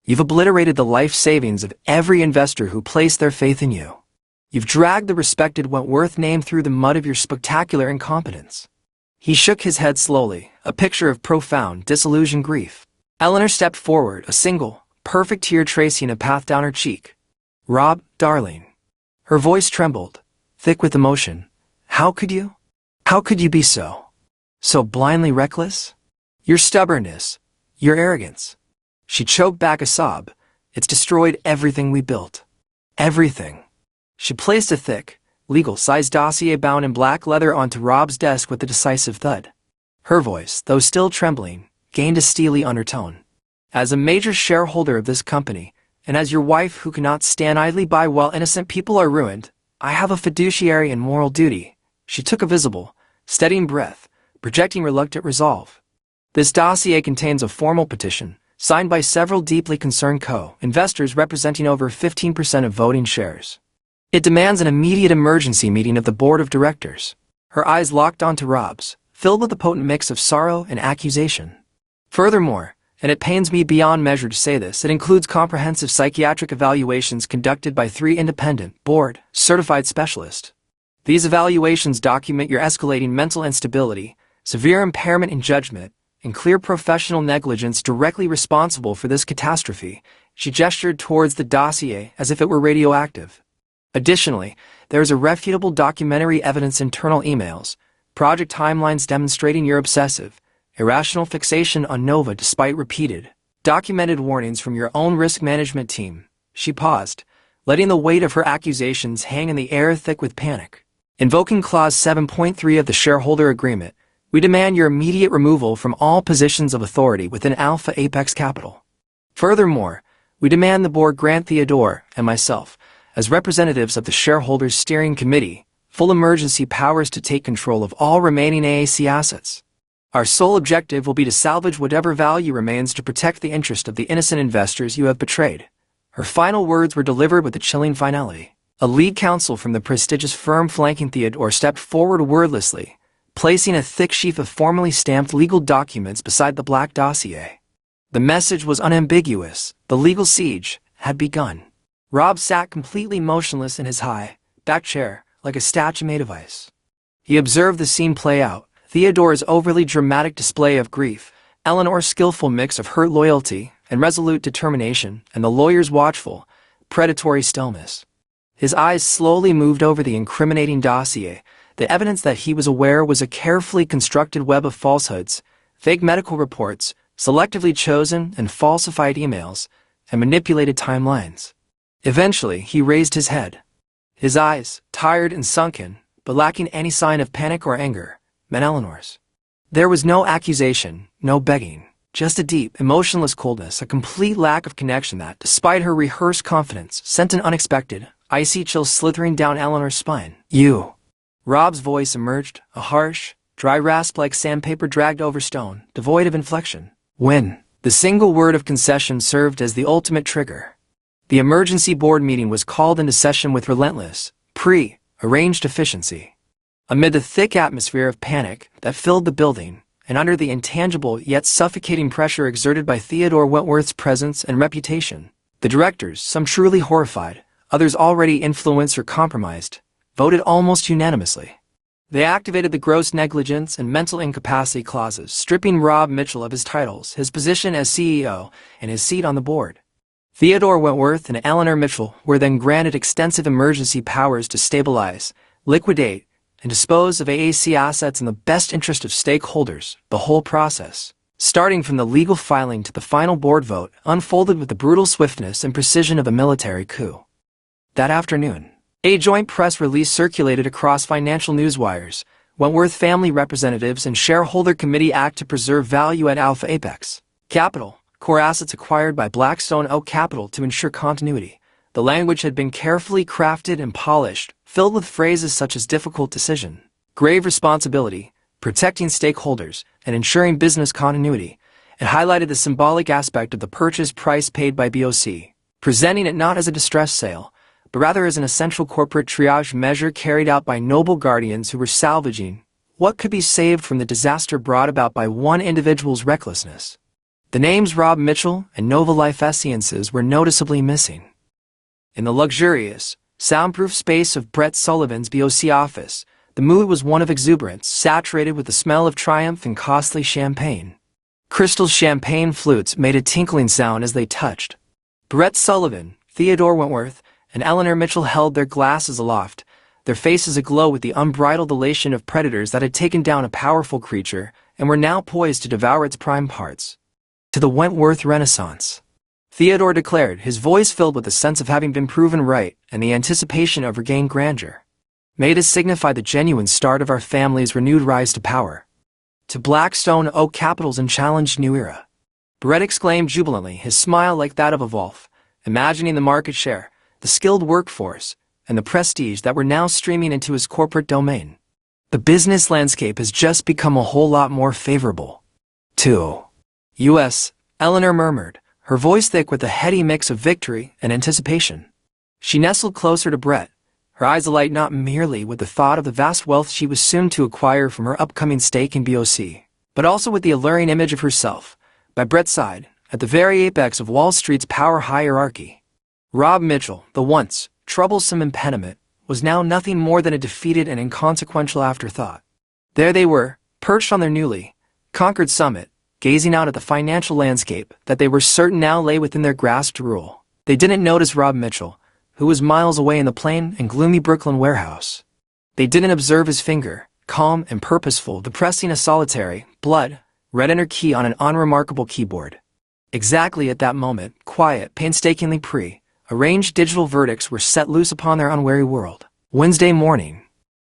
You've obliterated the life savings of every investor who placed their faith in you. You've dragged the respected Wentworth name through the mud of your spectacular incompetence. He shook his head slowly, a picture of profound, disillusioned grief. Eleanor stepped forward, a single, perfect tear tracing a path down her cheek. Rob, darling. Her voice trembled, thick with emotion. How could you? How could you be so blindly reckless? Your stubbornness, your arrogance. She choked back a sob. It's destroyed everything we built. Everything. She placed a thick, legal-sized dossier bound in black leather onto Rob's desk with a decisive thud. Her voice, though still trembling, gained a steely undertone. As a major shareholder of this company, and as your wife who cannot stand idly by while innocent people are ruined, I have a fiduciary and moral duty. She took a visible, steadying breath, projecting reluctant resolve. This dossier contains a formal petition, signed by several deeply concerned co-investors representing over 15% of voting shares. It demands an immediate emergency meeting of the board of directors. Her eyes locked onto Rob's, filled with a potent mix of sorrow and accusation. Furthermore, and it pains me beyond measure to say this, it includes comprehensive psychiatric evaluations conducted by 3 independent, board-certified specialists. These evaluations document your escalating mental instability, severe impairment in judgment, and clear professional negligence directly responsible for this catastrophe. She gestured towards the dossier as if it were radioactive. Additionally, there is irrefutable documentary evidence, internal emails, project timelines demonstrating your obsessive, irrational fixation on Nova despite repeated, documented warnings from your own risk management team. She paused, letting the weight of her accusations hang in the air thick with panic. Invoking Clause 7.3 of the shareholder agreement, we demand your immediate removal from all positions of authority within Alpha Apex Capital. Furthermore, we demand the board grant Theodore and myself, as representatives of the shareholders' steering committee, full emergency powers to take control of all remaining AAC assets. Our sole objective will be to salvage whatever value remains to protect the interest of the innocent investors you have betrayed. Her final words were delivered with a chilling finality. A lead counsel from the prestigious firm flanking Theodore stepped forward wordlessly, placing a thick sheaf of formally stamped legal documents beside the black dossier. The message was unambiguous. The legal siege had begun. Rob sat completely motionless in his high, back chair, like a statue made of ice. He observed the scene play out, Theodore's overly dramatic display of grief, Eleanor's skillful mix of hurt loyalty and resolute determination, and the lawyer's watchful, predatory stillness. His eyes slowly moved over the incriminating dossier, the evidence that he was aware was a carefully constructed web of falsehoods, fake medical reports, selectively chosen and falsified emails, and manipulated timelines. Eventually, he raised his head. His eyes, tired and sunken, but lacking any sign of panic or anger, met Eleanor's. There was no accusation, no begging, Just a deep, emotionless coldness, a complete lack of connection that, despite her rehearsed confidence, sent an unexpected, icy chill slithering down Eleanor's spine. You. Rob's voice emerged, a harsh, dry rasp like sandpaper dragged over stone, devoid of inflection. When? The single word of concession served as the ultimate trigger. The emergency board meeting was called into session with relentless, pre-arranged efficiency. Amid the thick atmosphere of panic that filled the building, and under the intangible yet suffocating pressure exerted by Theodore Wentworth's presence and reputation, the directors, some truly horrified, others already influenced or compromised, voted almost unanimously. They activated the gross negligence and mental incapacity clauses, stripping Rob Mitchell of his titles, his position as CEO, and his seat on the board. Theodore Wentworth and Eleanor Mitchell were then granted extensive emergency powers to stabilize, liquidate, and dispose of AAC assets in the best interest of stakeholders. The whole process, starting from the legal filing to the final board vote, unfolded with the brutal swiftness and precision of a military coup. That afternoon, a joint press release circulated across financial newswires. Wentworth family representatives and shareholder committee act to preserve value at Alpha Apex Capital, core assets acquired by Blackstone Oak Capital to ensure continuity. The language had been carefully crafted and polished, filled with phrases such as difficult decision, grave responsibility, protecting stakeholders, and ensuring business continuity. It highlighted the symbolic aspect of the purchase price paid by BOC, presenting it not as a distress sale, but rather as an essential corporate triage measure carried out by noble guardians who were salvaging what could be saved from the disaster brought about by one individual's recklessness. The names Rob Mitchell and Nova Life Sciences were noticeably missing. In the luxurious, soundproof space of Brett Sullivan's BOC office, the mood was one of exuberance, saturated with the smell of triumph and costly champagne. Crystal champagne flutes made a tinkling sound as they touched. Brett Sullivan, Theodore Wentworth, and Eleanor Mitchell held their glasses aloft, their faces aglow with the unbridled elation of predators that had taken down a powerful creature and were now poised to devour its prime parts. To the Wentworth Renaissance, Theodore declared, his voice filled with the sense of having been proven right and the anticipation of regained grandeur. May this signify the genuine start of our family's renewed rise to power. To Blackstone Oak Capital's unchallenged new era. Brett exclaimed jubilantly, his smile like that of a wolf, imagining the market share, the skilled workforce, and the prestige that were now streaming into his corporate domain. The business landscape has just become a whole lot more favorable. To U.S., Eleanor murmured, her voice thick with a heady mix of victory and anticipation. She nestled closer to Brett, her eyes alight not merely with the thought of the vast wealth she was soon to acquire from her upcoming stake in BOC, but also with the alluring image of herself, by Brett's side, at the very apex of Wall Street's power hierarchy. Rob Mitchell, the once troublesome impediment, was now nothing more than a defeated and inconsequential afterthought. There they were, perched on their newly conquered summit, gazing out at the financial landscape that they were certain now lay within their grasp to rule. They didn't notice Rob Mitchell, who was miles away in the plain and gloomy Brooklyn warehouse. They didn't observe his finger, calm and purposeful, depressing a solitary, blood-red enter key on an unremarkable keyboard. Exactly at that moment, quiet, painstakingly arranged digital verdicts were set loose upon their unwary world. Wednesday morning.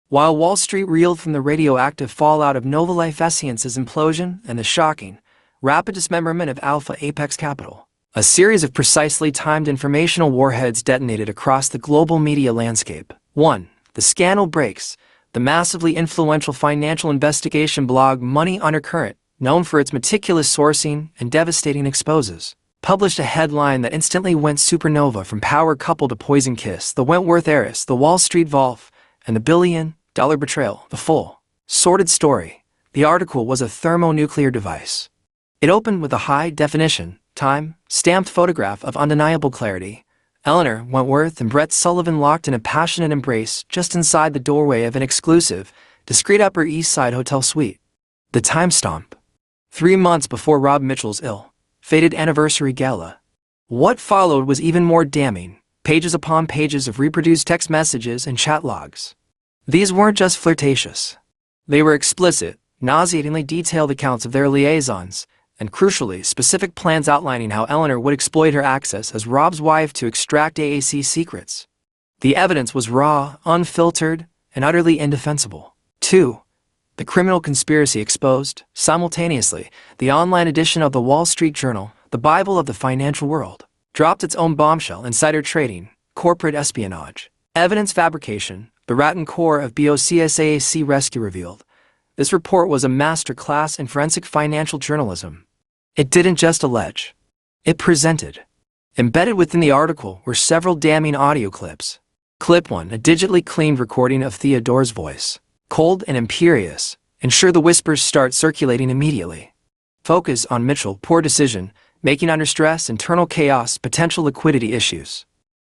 While Wall Street reeled from the radioactive fallout of Nova Life Sciences' implosion and the shocking, rapid dismemberment of Alpha Apex Capital, a series of precisely timed informational warheads detonated across the global media landscape. 1. The scandal breaks. The massively influential financial investigation blog Money Undercurrent, known for its meticulous sourcing and devastating exposes, published a headline that instantly went supernova from power couple to poison kiss, the Wentworth heiress, the Wall Street Volf, and the billion-dollar betrayal. The full, sordid story. The article was a thermonuclear device. It opened with a high-definition, time-stamped photograph of undeniable clarity. Eleanor Wentworth and Brett Sullivan locked in a passionate embrace just inside the doorway of an exclusive, discreet Upper East Side hotel suite. The timestamp. 3 months before Rob Mitchell's ill-fated anniversary gala. What followed was even more damning, pages upon pages of reproduced text messages and chat logs. These weren't just flirtatious. They were explicit, nauseatingly detailed accounts of their liaisons, and crucially, specific plans outlining how Eleanor would exploit her access as Rob's wife to extract AAC secrets. The evidence was raw, unfiltered, and utterly indefensible. 2. The criminal conspiracy exposed, simultaneously, the online edition of the Wall Street Journal, the Bible of the financial world, dropped its own bombshell: insider trading, corporate espionage, evidence fabrication, the rotten core of BOCSAAC rescue revealed. This report was a masterclass in forensic financial journalism. It didn't just allege. It presented. Embedded within the article were several damning audio clips. Clip 1, a digitally cleaned recording of Theodore's voice. Cold and imperious. Ensure the whispers start circulating immediately. Focus on Mitchell: poor decision, making under stress, internal chaos, potential liquidity issues.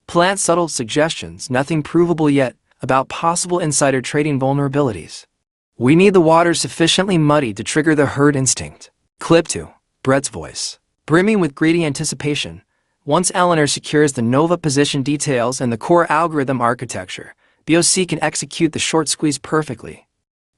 Plant subtle suggestions, nothing provable yet, about possible insider trading vulnerabilities. We need the water sufficiently muddy to trigger the herd instinct. Clip 2, Brett's voice. Brimming with greedy anticipation. Once Eleanor secures the Nova position details and the core algorithm architecture, BOC can execute the short squeeze perfectly.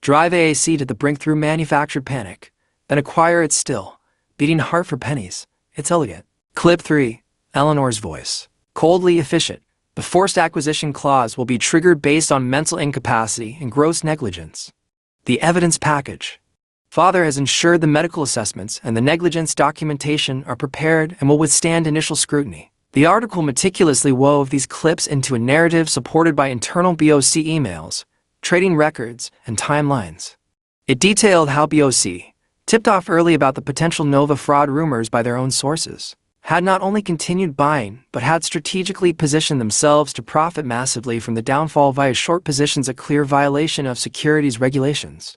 Drive AAC to the brink through manufactured panic, then acquire it still, beating heart for pennies. It's elegant. Clip 3, Eleanor's voice. Coldly efficient. The forced acquisition clause will be triggered based on mental incapacity and gross negligence. The evidence package. Father has ensured the medical assessments and the negligence documentation are prepared and will withstand initial scrutiny. The article meticulously wove these clips into a narrative supported by internal BOC emails, trading records, and timelines. It detailed how BOC, tipped off early about the potential Nova fraud rumors by their own sources, had not only continued buying but had strategically positioned themselves to profit massively from the downfall via short positions, a clear violation of securities regulations.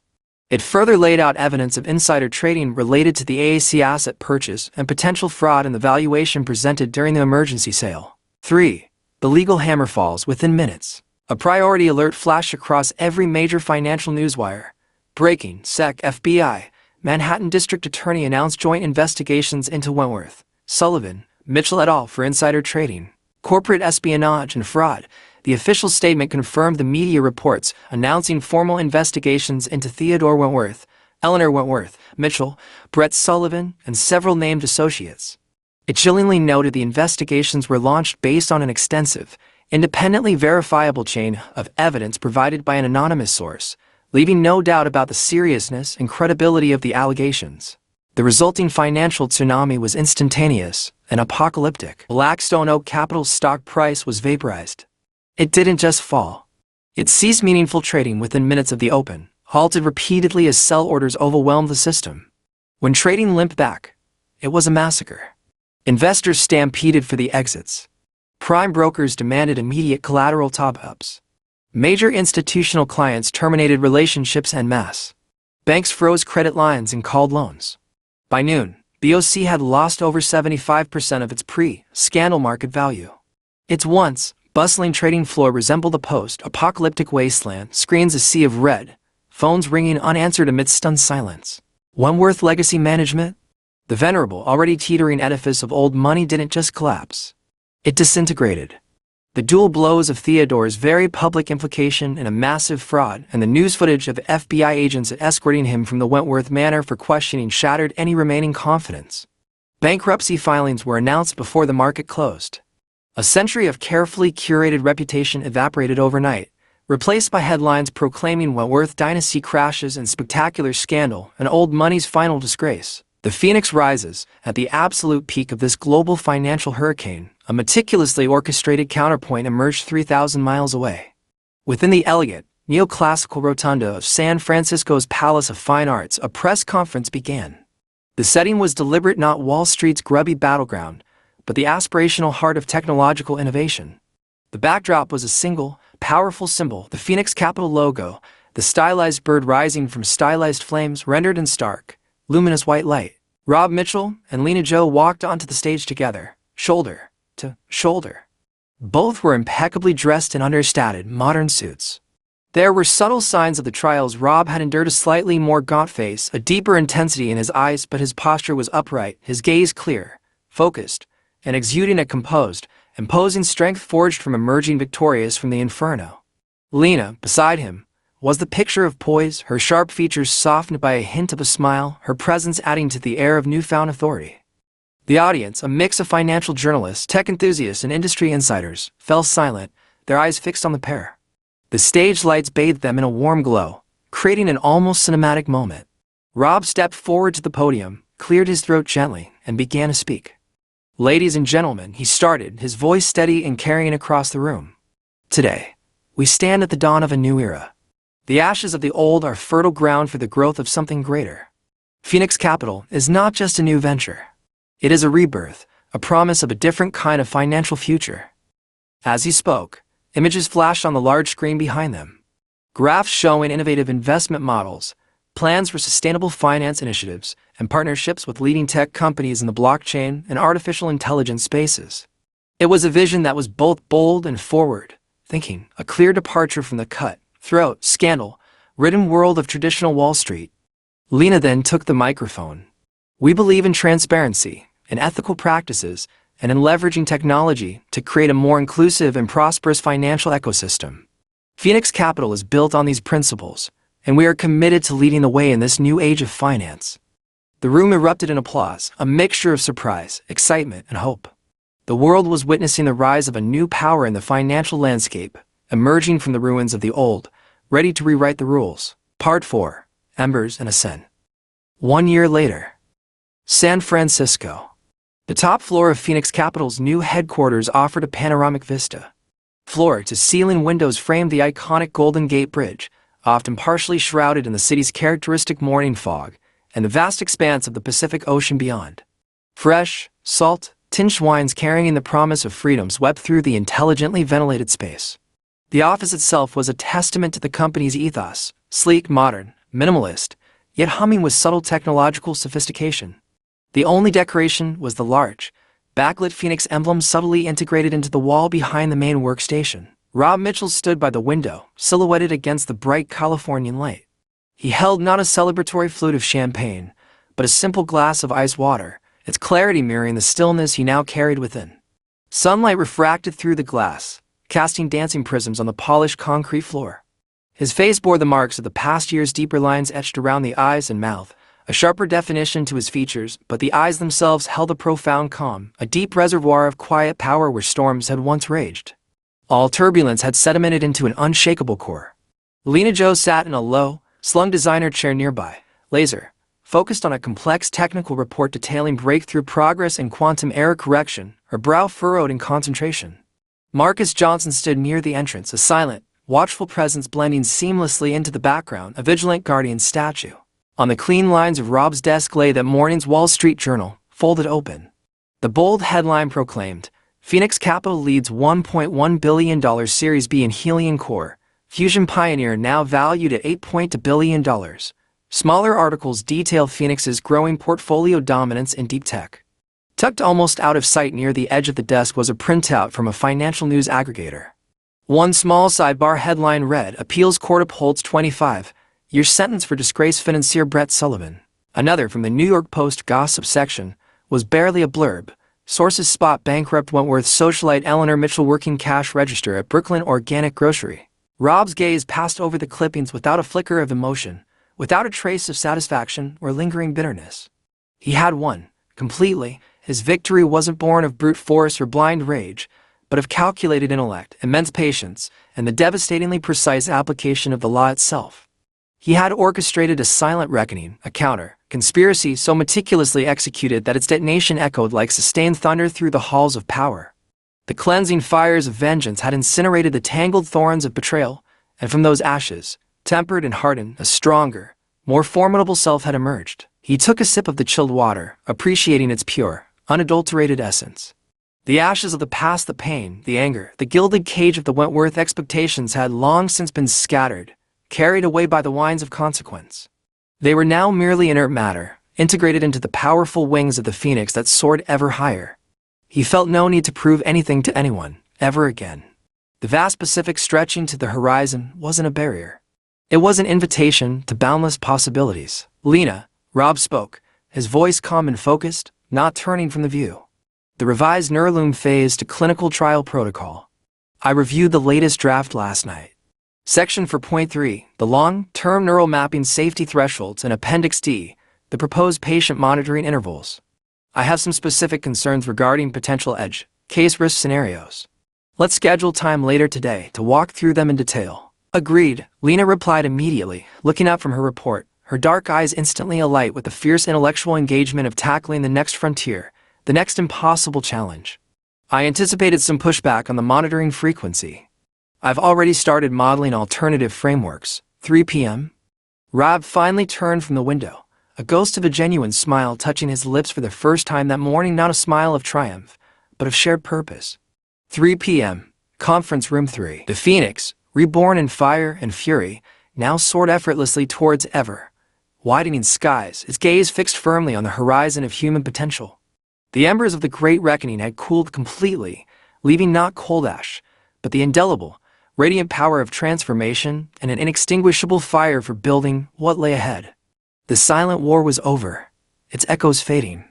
It further laid out evidence of insider trading related to the AAC asset purchase and potential fraud in the valuation presented during the emergency sale. 3. The legal hammer falls within minutes. A priority alert flashed across every major financial newswire. Breaking: SEC, FBI, Manhattan District Attorney announced joint investigations into Wentworth, Sullivan, Mitchell et al. For insider trading, corporate espionage, and fraud. The official statement confirmed the media reports announcing formal investigations into Theodore Wentworth, Eleanor Wentworth, Mitchell, Brett Sullivan, and several named associates. It chillingly noted the investigations were launched based on an extensive, independently verifiable chain of evidence provided by an anonymous source, leaving no doubt about the seriousness and credibility of the allegations. The resulting financial tsunami was instantaneous and apocalyptic. Blackstone Oak Capital's stock price was vaporized. It didn't just fall. It ceased meaningful trading within minutes of the open, halted repeatedly as sell orders overwhelmed the system. When trading limped back, it was a massacre. Investors stampeded for the exits. Prime brokers demanded immediate collateral top-ups. Major institutional clients terminated relationships en masse. Banks froze credit lines and called loans. By noon, BOC had lost over 75% of its pre-scandal market value. Its once bustling trading floor resembled a post-apocalyptic wasteland, screens a sea of red, phones ringing unanswered amidst stunned silence. Wentworth legacy management? The venerable, already teetering edifice of old money didn't just collapse. It disintegrated. The dual blows of Theodore's very public implication in a massive fraud and the news footage of FBI agents escorting him from the Wentworth Manor for questioning shattered any remaining confidence. Bankruptcy filings were announced before the market closed. A century of carefully curated reputation evaporated overnight, replaced by headlines proclaiming Wentworth dynasty crashes and spectacular scandal and old money's final disgrace. The Phoenix rises at the absolute peak of this global financial hurricane. A meticulously orchestrated counterpoint emerged 3,000 miles away. Within the elegant, neoclassical rotunda of San Francisco's Palace of Fine Arts, a press conference began. The setting was deliberate, not Wall Street's grubby battleground, but the aspirational heart of technological innovation. The backdrop was a single, powerful symbol: the Phoenix Capital logo, the stylized bird rising from stylized flames rendered in stark, luminous white light. Rob Mitchell and Lena Jo walked onto the stage together, shoulder to shoulder. Both were impeccably dressed in understated, modern suits. There were subtle signs of the trials. Rob had endured a slightly more gaunt face, a deeper intensity in his eyes, but his posture was upright, his gaze clear, focused, and exuding a composed, imposing strength forged from emerging victorious from the inferno. Lena, beside him, was the picture of poise, her sharp features softened by a hint of a smile, her presence adding to the air of newfound authority. The audience, a mix of financial journalists, tech enthusiasts, and industry insiders, fell silent, their eyes fixed on the pair. The stage lights bathed them in a warm glow, creating an almost cinematic moment. Rob stepped forward to the podium, cleared his throat gently, and began to speak. "Ladies and gentlemen," he started, his voice steady and carrying across the room. "Today, we stand at the dawn of a new era. The ashes of the old are fertile ground for the growth of something greater. Phoenix Capital is not just a new venture. It is a rebirth, a promise of a different kind of financial future." As he spoke, images flashed on the large screen behind them. Graphs showing innovative investment models, plans for sustainable finance initiatives, and partnerships with leading tech companies in the blockchain and artificial intelligence spaces. It was a vision that was both bold and forward-thinking, a clear departure from the cut-throat, scandal-ridden world of traditional Wall Street. Lena then took the microphone. "We believe in transparency, in ethical practices, and in leveraging technology to create a more inclusive and prosperous financial ecosystem. Phoenix Capital is built on these principles, and we are committed to leading the way in this new age of finance." The room erupted in applause, a mixture of surprise, excitement, and hope. The world was witnessing the rise of a new power in the financial landscape, emerging from the ruins of the old, ready to rewrite the rules. Part 4. Embers and Ascent. 1 year later. San Francisco. The top floor of Phoenix Capital's new headquarters offered a panoramic vista. Floor-to-ceiling windows framed the iconic Golden Gate Bridge, often partially shrouded in the city's characteristic morning fog, and the vast expanse of the Pacific Ocean beyond. Fresh, salt-tinged wines carrying the promise of freedom swept through the intelligently ventilated space. The office itself was a testament to the company's ethos, sleek, modern, minimalist, yet humming with subtle technological sophistication. The only decoration was the large, backlit Phoenix emblem subtly integrated into the wall behind the main workstation. Rob Mitchell stood by the window, silhouetted against the bright Californian light. He held not a celebratory flute of champagne, but a simple glass of ice water, its clarity mirroring the stillness he now carried within. Sunlight refracted through the glass, casting dancing prisms on the polished concrete floor. His face bore the marks of the past year's deeper lines etched around the eyes and mouth, a sharper definition to his features, but the eyes themselves held a profound calm, a deep reservoir of quiet power where storms had once raged. All turbulence had sedimented into an unshakable core. Lena Jo sat in a low, slung designer chair nearby, laser-focused on a complex technical report detailing breakthrough progress in quantum error correction, her brow furrowed in concentration. Marcus Johnson stood near the entrance, a silent, watchful presence blending seamlessly into the background, a vigilant guardian statue. On the clean lines of Rob's desk lay that morning's Wall Street Journal, folded open. The bold headline proclaimed, "Phoenix Capital leads $1.1 billion Series B in helium core, fusion pioneer now valued at $8.2 billion. Smaller articles detail Phoenix's growing portfolio dominance in deep tech. Tucked almost out of sight near the edge of the desk was a printout from a financial news aggregator. One small sidebar headline read, "Appeals Court upholds 25-year sentence for disgraced financier Brett Sullivan." Another, from the New York Post gossip section, was barely a blurb. Sources spot bankrupt Wentworth socialite Eleanor Mitchell working cash register at Brooklyn Organic Grocery. Rob's gaze passed over the clippings without a flicker of emotion, without a trace of satisfaction or lingering bitterness. He had won, completely. His victory wasn't born of brute force or blind rage, but of calculated intellect, immense patience, and the devastatingly precise application of the law itself. He had orchestrated a silent reckoning, a counter-conspiracy so meticulously executed that its detonation echoed like sustained thunder through the halls of power. The cleansing fires of vengeance had incinerated the tangled thorns of betrayal, and from those ashes, tempered and hardened, a stronger, more formidable self had emerged. He took a sip of the chilled water, appreciating its pure, unadulterated essence. The ashes of the past, the pain, the anger, the gilded cage of the Wentworth expectations had long since been scattered, carried away by the winds of consequence. They were now merely inert matter, integrated into the powerful wings of the phoenix that soared ever higher. He felt no need to prove anything to anyone, ever again. The vast Pacific stretching to the horizon wasn't a barrier. It was an invitation to boundless possibilities. "Lena," Rob spoke, his voice calm and focused, not turning from the view. The revised Neuraloom phase to clinical trial protocol. "I reviewed the latest draft last night. Section 4.3, the long-term neural mapping safety thresholds, and Appendix D, the proposed patient monitoring intervals. I have some specific concerns regarding potential edge case risk scenarios. Let's schedule time later today to walk through them in detail." Agreed, Lena replied immediately, looking up from her report, her dark eyes instantly alight with the fierce intellectual engagement of tackling the next frontier, the next impossible challenge. I anticipated some pushback on the monitoring frequency. I've already started modeling alternative frameworks. 3 p.m.? Rob finally turned from the window, a ghost of a genuine smile touching his lips for the first time that morning, not a smile of triumph, but of shared purpose. 3 p.m., Conference Room 3. The Phoenix, reborn in fire and fury, now soared effortlessly towards ever-widening skies, its gaze fixed firmly on the horizon of human potential. The embers of the Great Reckoning had cooled completely, leaving not cold ash, but the indelible, radiant power of transformation and an inextinguishable fire for building what lay ahead. The silent war was over, its echoes fading.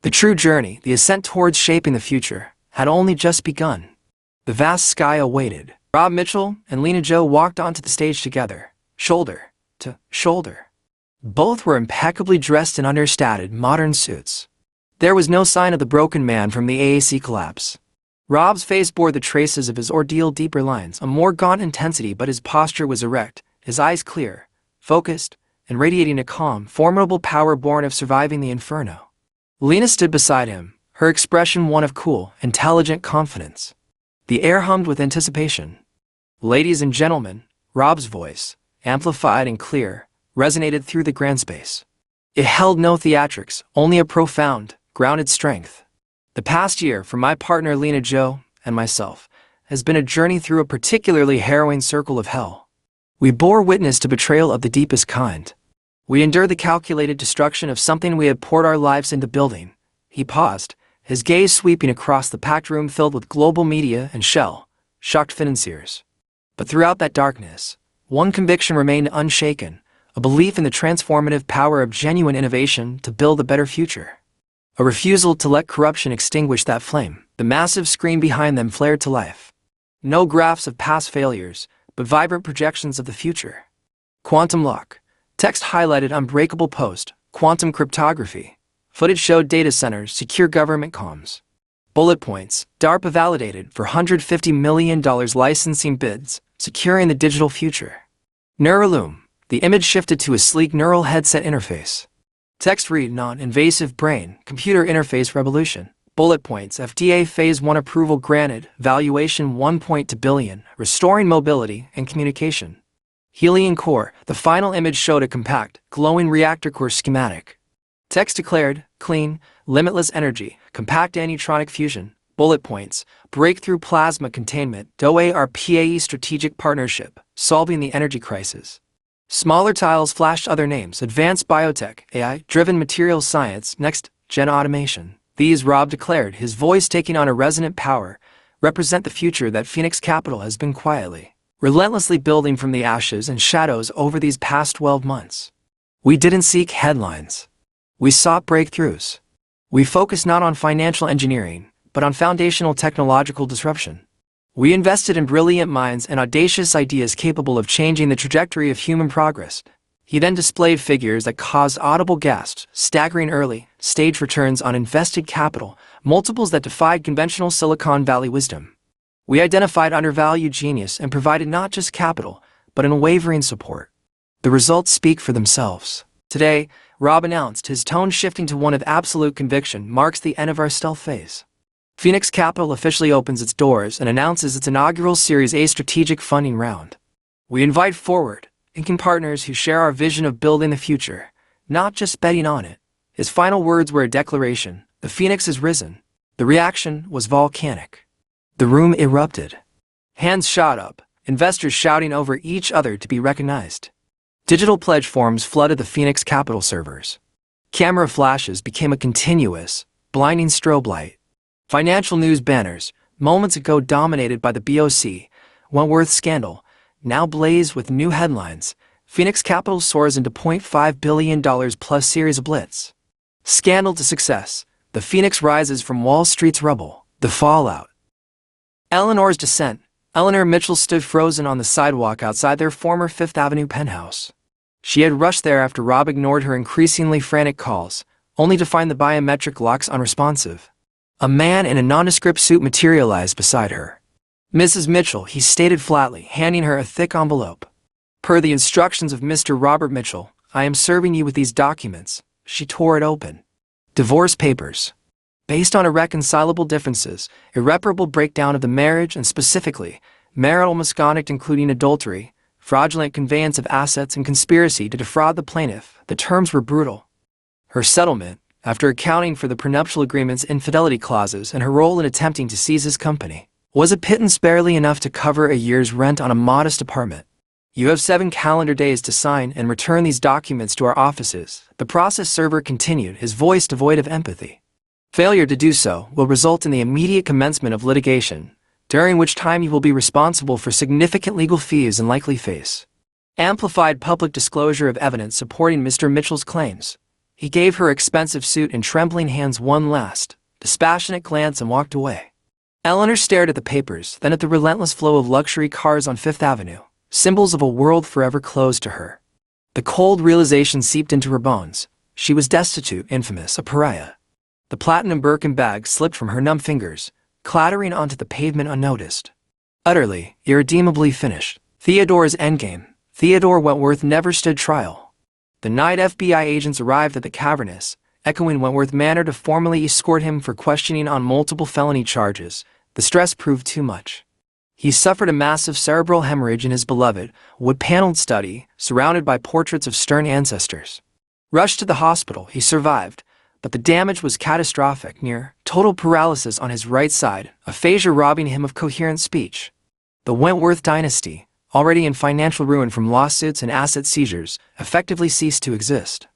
The true journey, the ascent towards shaping the future, had only just begun. The vast sky awaited. Rob Mitchell and Lena Jo walked onto the stage together, shoulder to shoulder. Both were impeccably dressed in understated, modern suits. There was no sign of the broken man from the AAC collapse. Rob's face bore the traces of his ordeal, deeper lines, a more gaunt intensity, but his posture was erect, his eyes clear, focused, and radiating a calm, formidable power born of surviving the inferno. Lena stood beside him, her expression one of cool, intelligent confidence. The air hummed with anticipation. "Ladies and gentlemen," Rob's voice, amplified and clear, resonated through the grand space. It held no theatrics, only a profound, grounded strength. The past year, for my partner Lena Jo and myself, has been a journey through a particularly harrowing circle of hell. We bore witness to betrayal of the deepest kind. We endured the calculated destruction of something we had poured our lives into building. He paused, his gaze sweeping across the packed room filled with global media and shocked financiers. But throughout that darkness, one conviction remained unshaken, a belief in the transformative power of genuine innovation to build a better future. A refusal to let corruption extinguish that flame. The massive screen behind them flared to life. No graphs of past failures, but vibrant projections of the future. Quantum lock. Text highlighted unbreakable post, quantum cryptography. Footage showed data centers, secure government comms. Bullet points, DARPA validated for $150 million licensing bids, securing the digital future. Neuraloom. The image shifted to a sleek neural headset interface. Text read, non-invasive brain, computer interface revolution. Bullet points, FDA Phase 1 approval granted, valuation $1.2 billion, restoring mobility and communication. Helium core, the final image showed a compact, glowing reactor core schematic. Text declared, clean, limitless energy, compact antitronic fusion. Bullet points, breakthrough plasma containment, DOE-RPAE strategic partnership, solving the energy crisis. Smaller tiles flashed other names, advanced biotech, AI-driven materials science, next-gen automation. These, Rob declared, his voice taking on a resonant power, represent the future that Phoenix Capital has been quietly, relentlessly building from the ashes and shadows over these past 12 months. We didn't seek headlines. We sought breakthroughs. We focused not on financial engineering, but on foundational technological disruption. We invested in brilliant minds and audacious ideas capable of changing the trajectory of human progress. He then displayed figures that caused audible gasps, staggering early-stage returns on invested capital, multiples that defied conventional Silicon Valley wisdom. We identified undervalued genius and provided not just capital, but unwavering support. The results speak for themselves. Today, Rob announced, his tone shifting to one of absolute conviction, marks the end of our stealth phase. Phoenix Capital officially opens its doors and announces its inaugural Series A strategic funding round. We invite forward-thinking partners who share our vision of building the future, not just betting on it. His final words were a declaration: the Phoenix has risen. The reaction was volcanic. The room erupted. Hands shot up, investors shouting over each other to be recognized. Digital pledge forms flooded the Phoenix Capital servers. Camera flashes became a continuous, blinding strobe light. Financial news banners, moments ago dominated by the BOC, Wentworth scandal, now blaze with new headlines. Phoenix Capital soars into $0.5 billion plus series of blitz. Scandal to success. The Phoenix rises from Wall Street's rubble. The fallout. Eleanor's descent. Eleanor Mitchell stood frozen on the sidewalk outside their former Fifth Avenue penthouse. She had rushed there after Rob ignored her increasingly frantic calls, only to find the biometric locks unresponsive. A man in a nondescript suit materialized beside her. Mrs. Mitchell, he stated flatly, handing her a thick envelope. Per the instructions of Mr. Robert Mitchell, I am serving you with these documents. She tore it open. Divorce papers. Based on irreconcilable differences, irreparable breakdown of the marriage, and specifically, marital misconduct including adultery, fraudulent conveyance of assets, and conspiracy to defraud the plaintiff, the terms were brutal. Her settlement, after accounting for the prenuptial agreement's infidelity clauses and her role in attempting to seize his company, was a pittance barely enough to cover a year's rent on a modest apartment. You have 7 calendar days to sign and return these documents to our offices, the process server continued, his voice devoid of empathy. Failure to do so will result in the immediate commencement of litigation, during which time you will be responsible for significant legal fees and likely face amplified public disclosure of evidence supporting Mr. Mitchell's claims. He gave her expensive suit in trembling hands one last, dispassionate glance and walked away. Eleanor stared at the papers, then at the relentless flow of luxury cars on Fifth Avenue, symbols of a world forever closed to her. The cold realization seeped into her bones. She was destitute, infamous, a pariah. The platinum Birkin bag slipped from her numb fingers, clattering onto the pavement unnoticed. Utterly, irredeemably finished. Theodore's endgame. Theodore Wentworth never stood trial. The night FBI agents arrived at the cavernous, echoing Wentworth Manor to formally escort him for questioning on multiple felony charges, the stress proved too much. He suffered a massive cerebral hemorrhage in his beloved, wood-paneled study, surrounded by portraits of stern ancestors. Rushed to the hospital, he survived, but the damage was catastrophic, near total paralysis on his right side, aphasia robbing him of coherent speech. The Wentworth dynasty, already in financial ruin from lawsuits and asset seizures, effectively ceased to exist.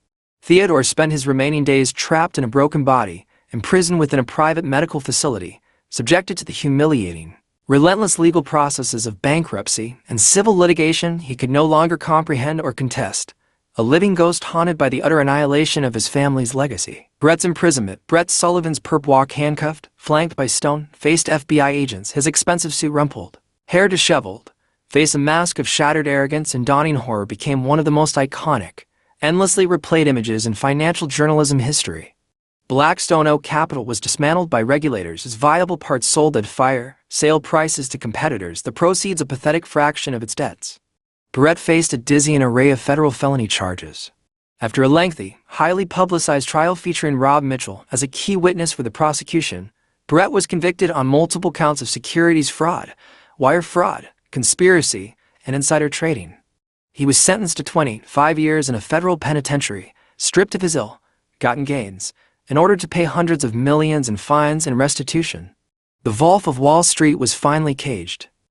Theodore spent his remaining days trapped in a broken body, imprisoned within a private medical facility, subjected to the humiliating, relentless legal processes of bankruptcy and civil litigation he could no longer comprehend or contest, a living ghost haunted by the utter annihilation of his family's legacy. Brett's imprisonment. Brett Sullivan's perp walk, handcuffed, flanked by stone-faced FBI agents, his expensive suit rumpled, hair disheveled, face a mask of shattered arrogance and dawning horror, became one of the most iconic, endlessly replayed images in financial journalism history. Blackstone Oak Capital was dismantled by regulators, its viable parts sold at fire sale prices to competitors, the proceeds a pathetic fraction of its debts. Brett faced a dizzying array of federal felony charges. After a lengthy, highly publicized trial featuring Rob Mitchell as a key witness for the prosecution, Brett was convicted on multiple counts of securities fraud, wire fraud, conspiracy, and insider trading. He was sentenced to 25 years in a federal penitentiary, stripped of his ill-gotten gains, in order to pay hundreds of millions in fines and restitution. The Wolf of Wall Street was finally caged.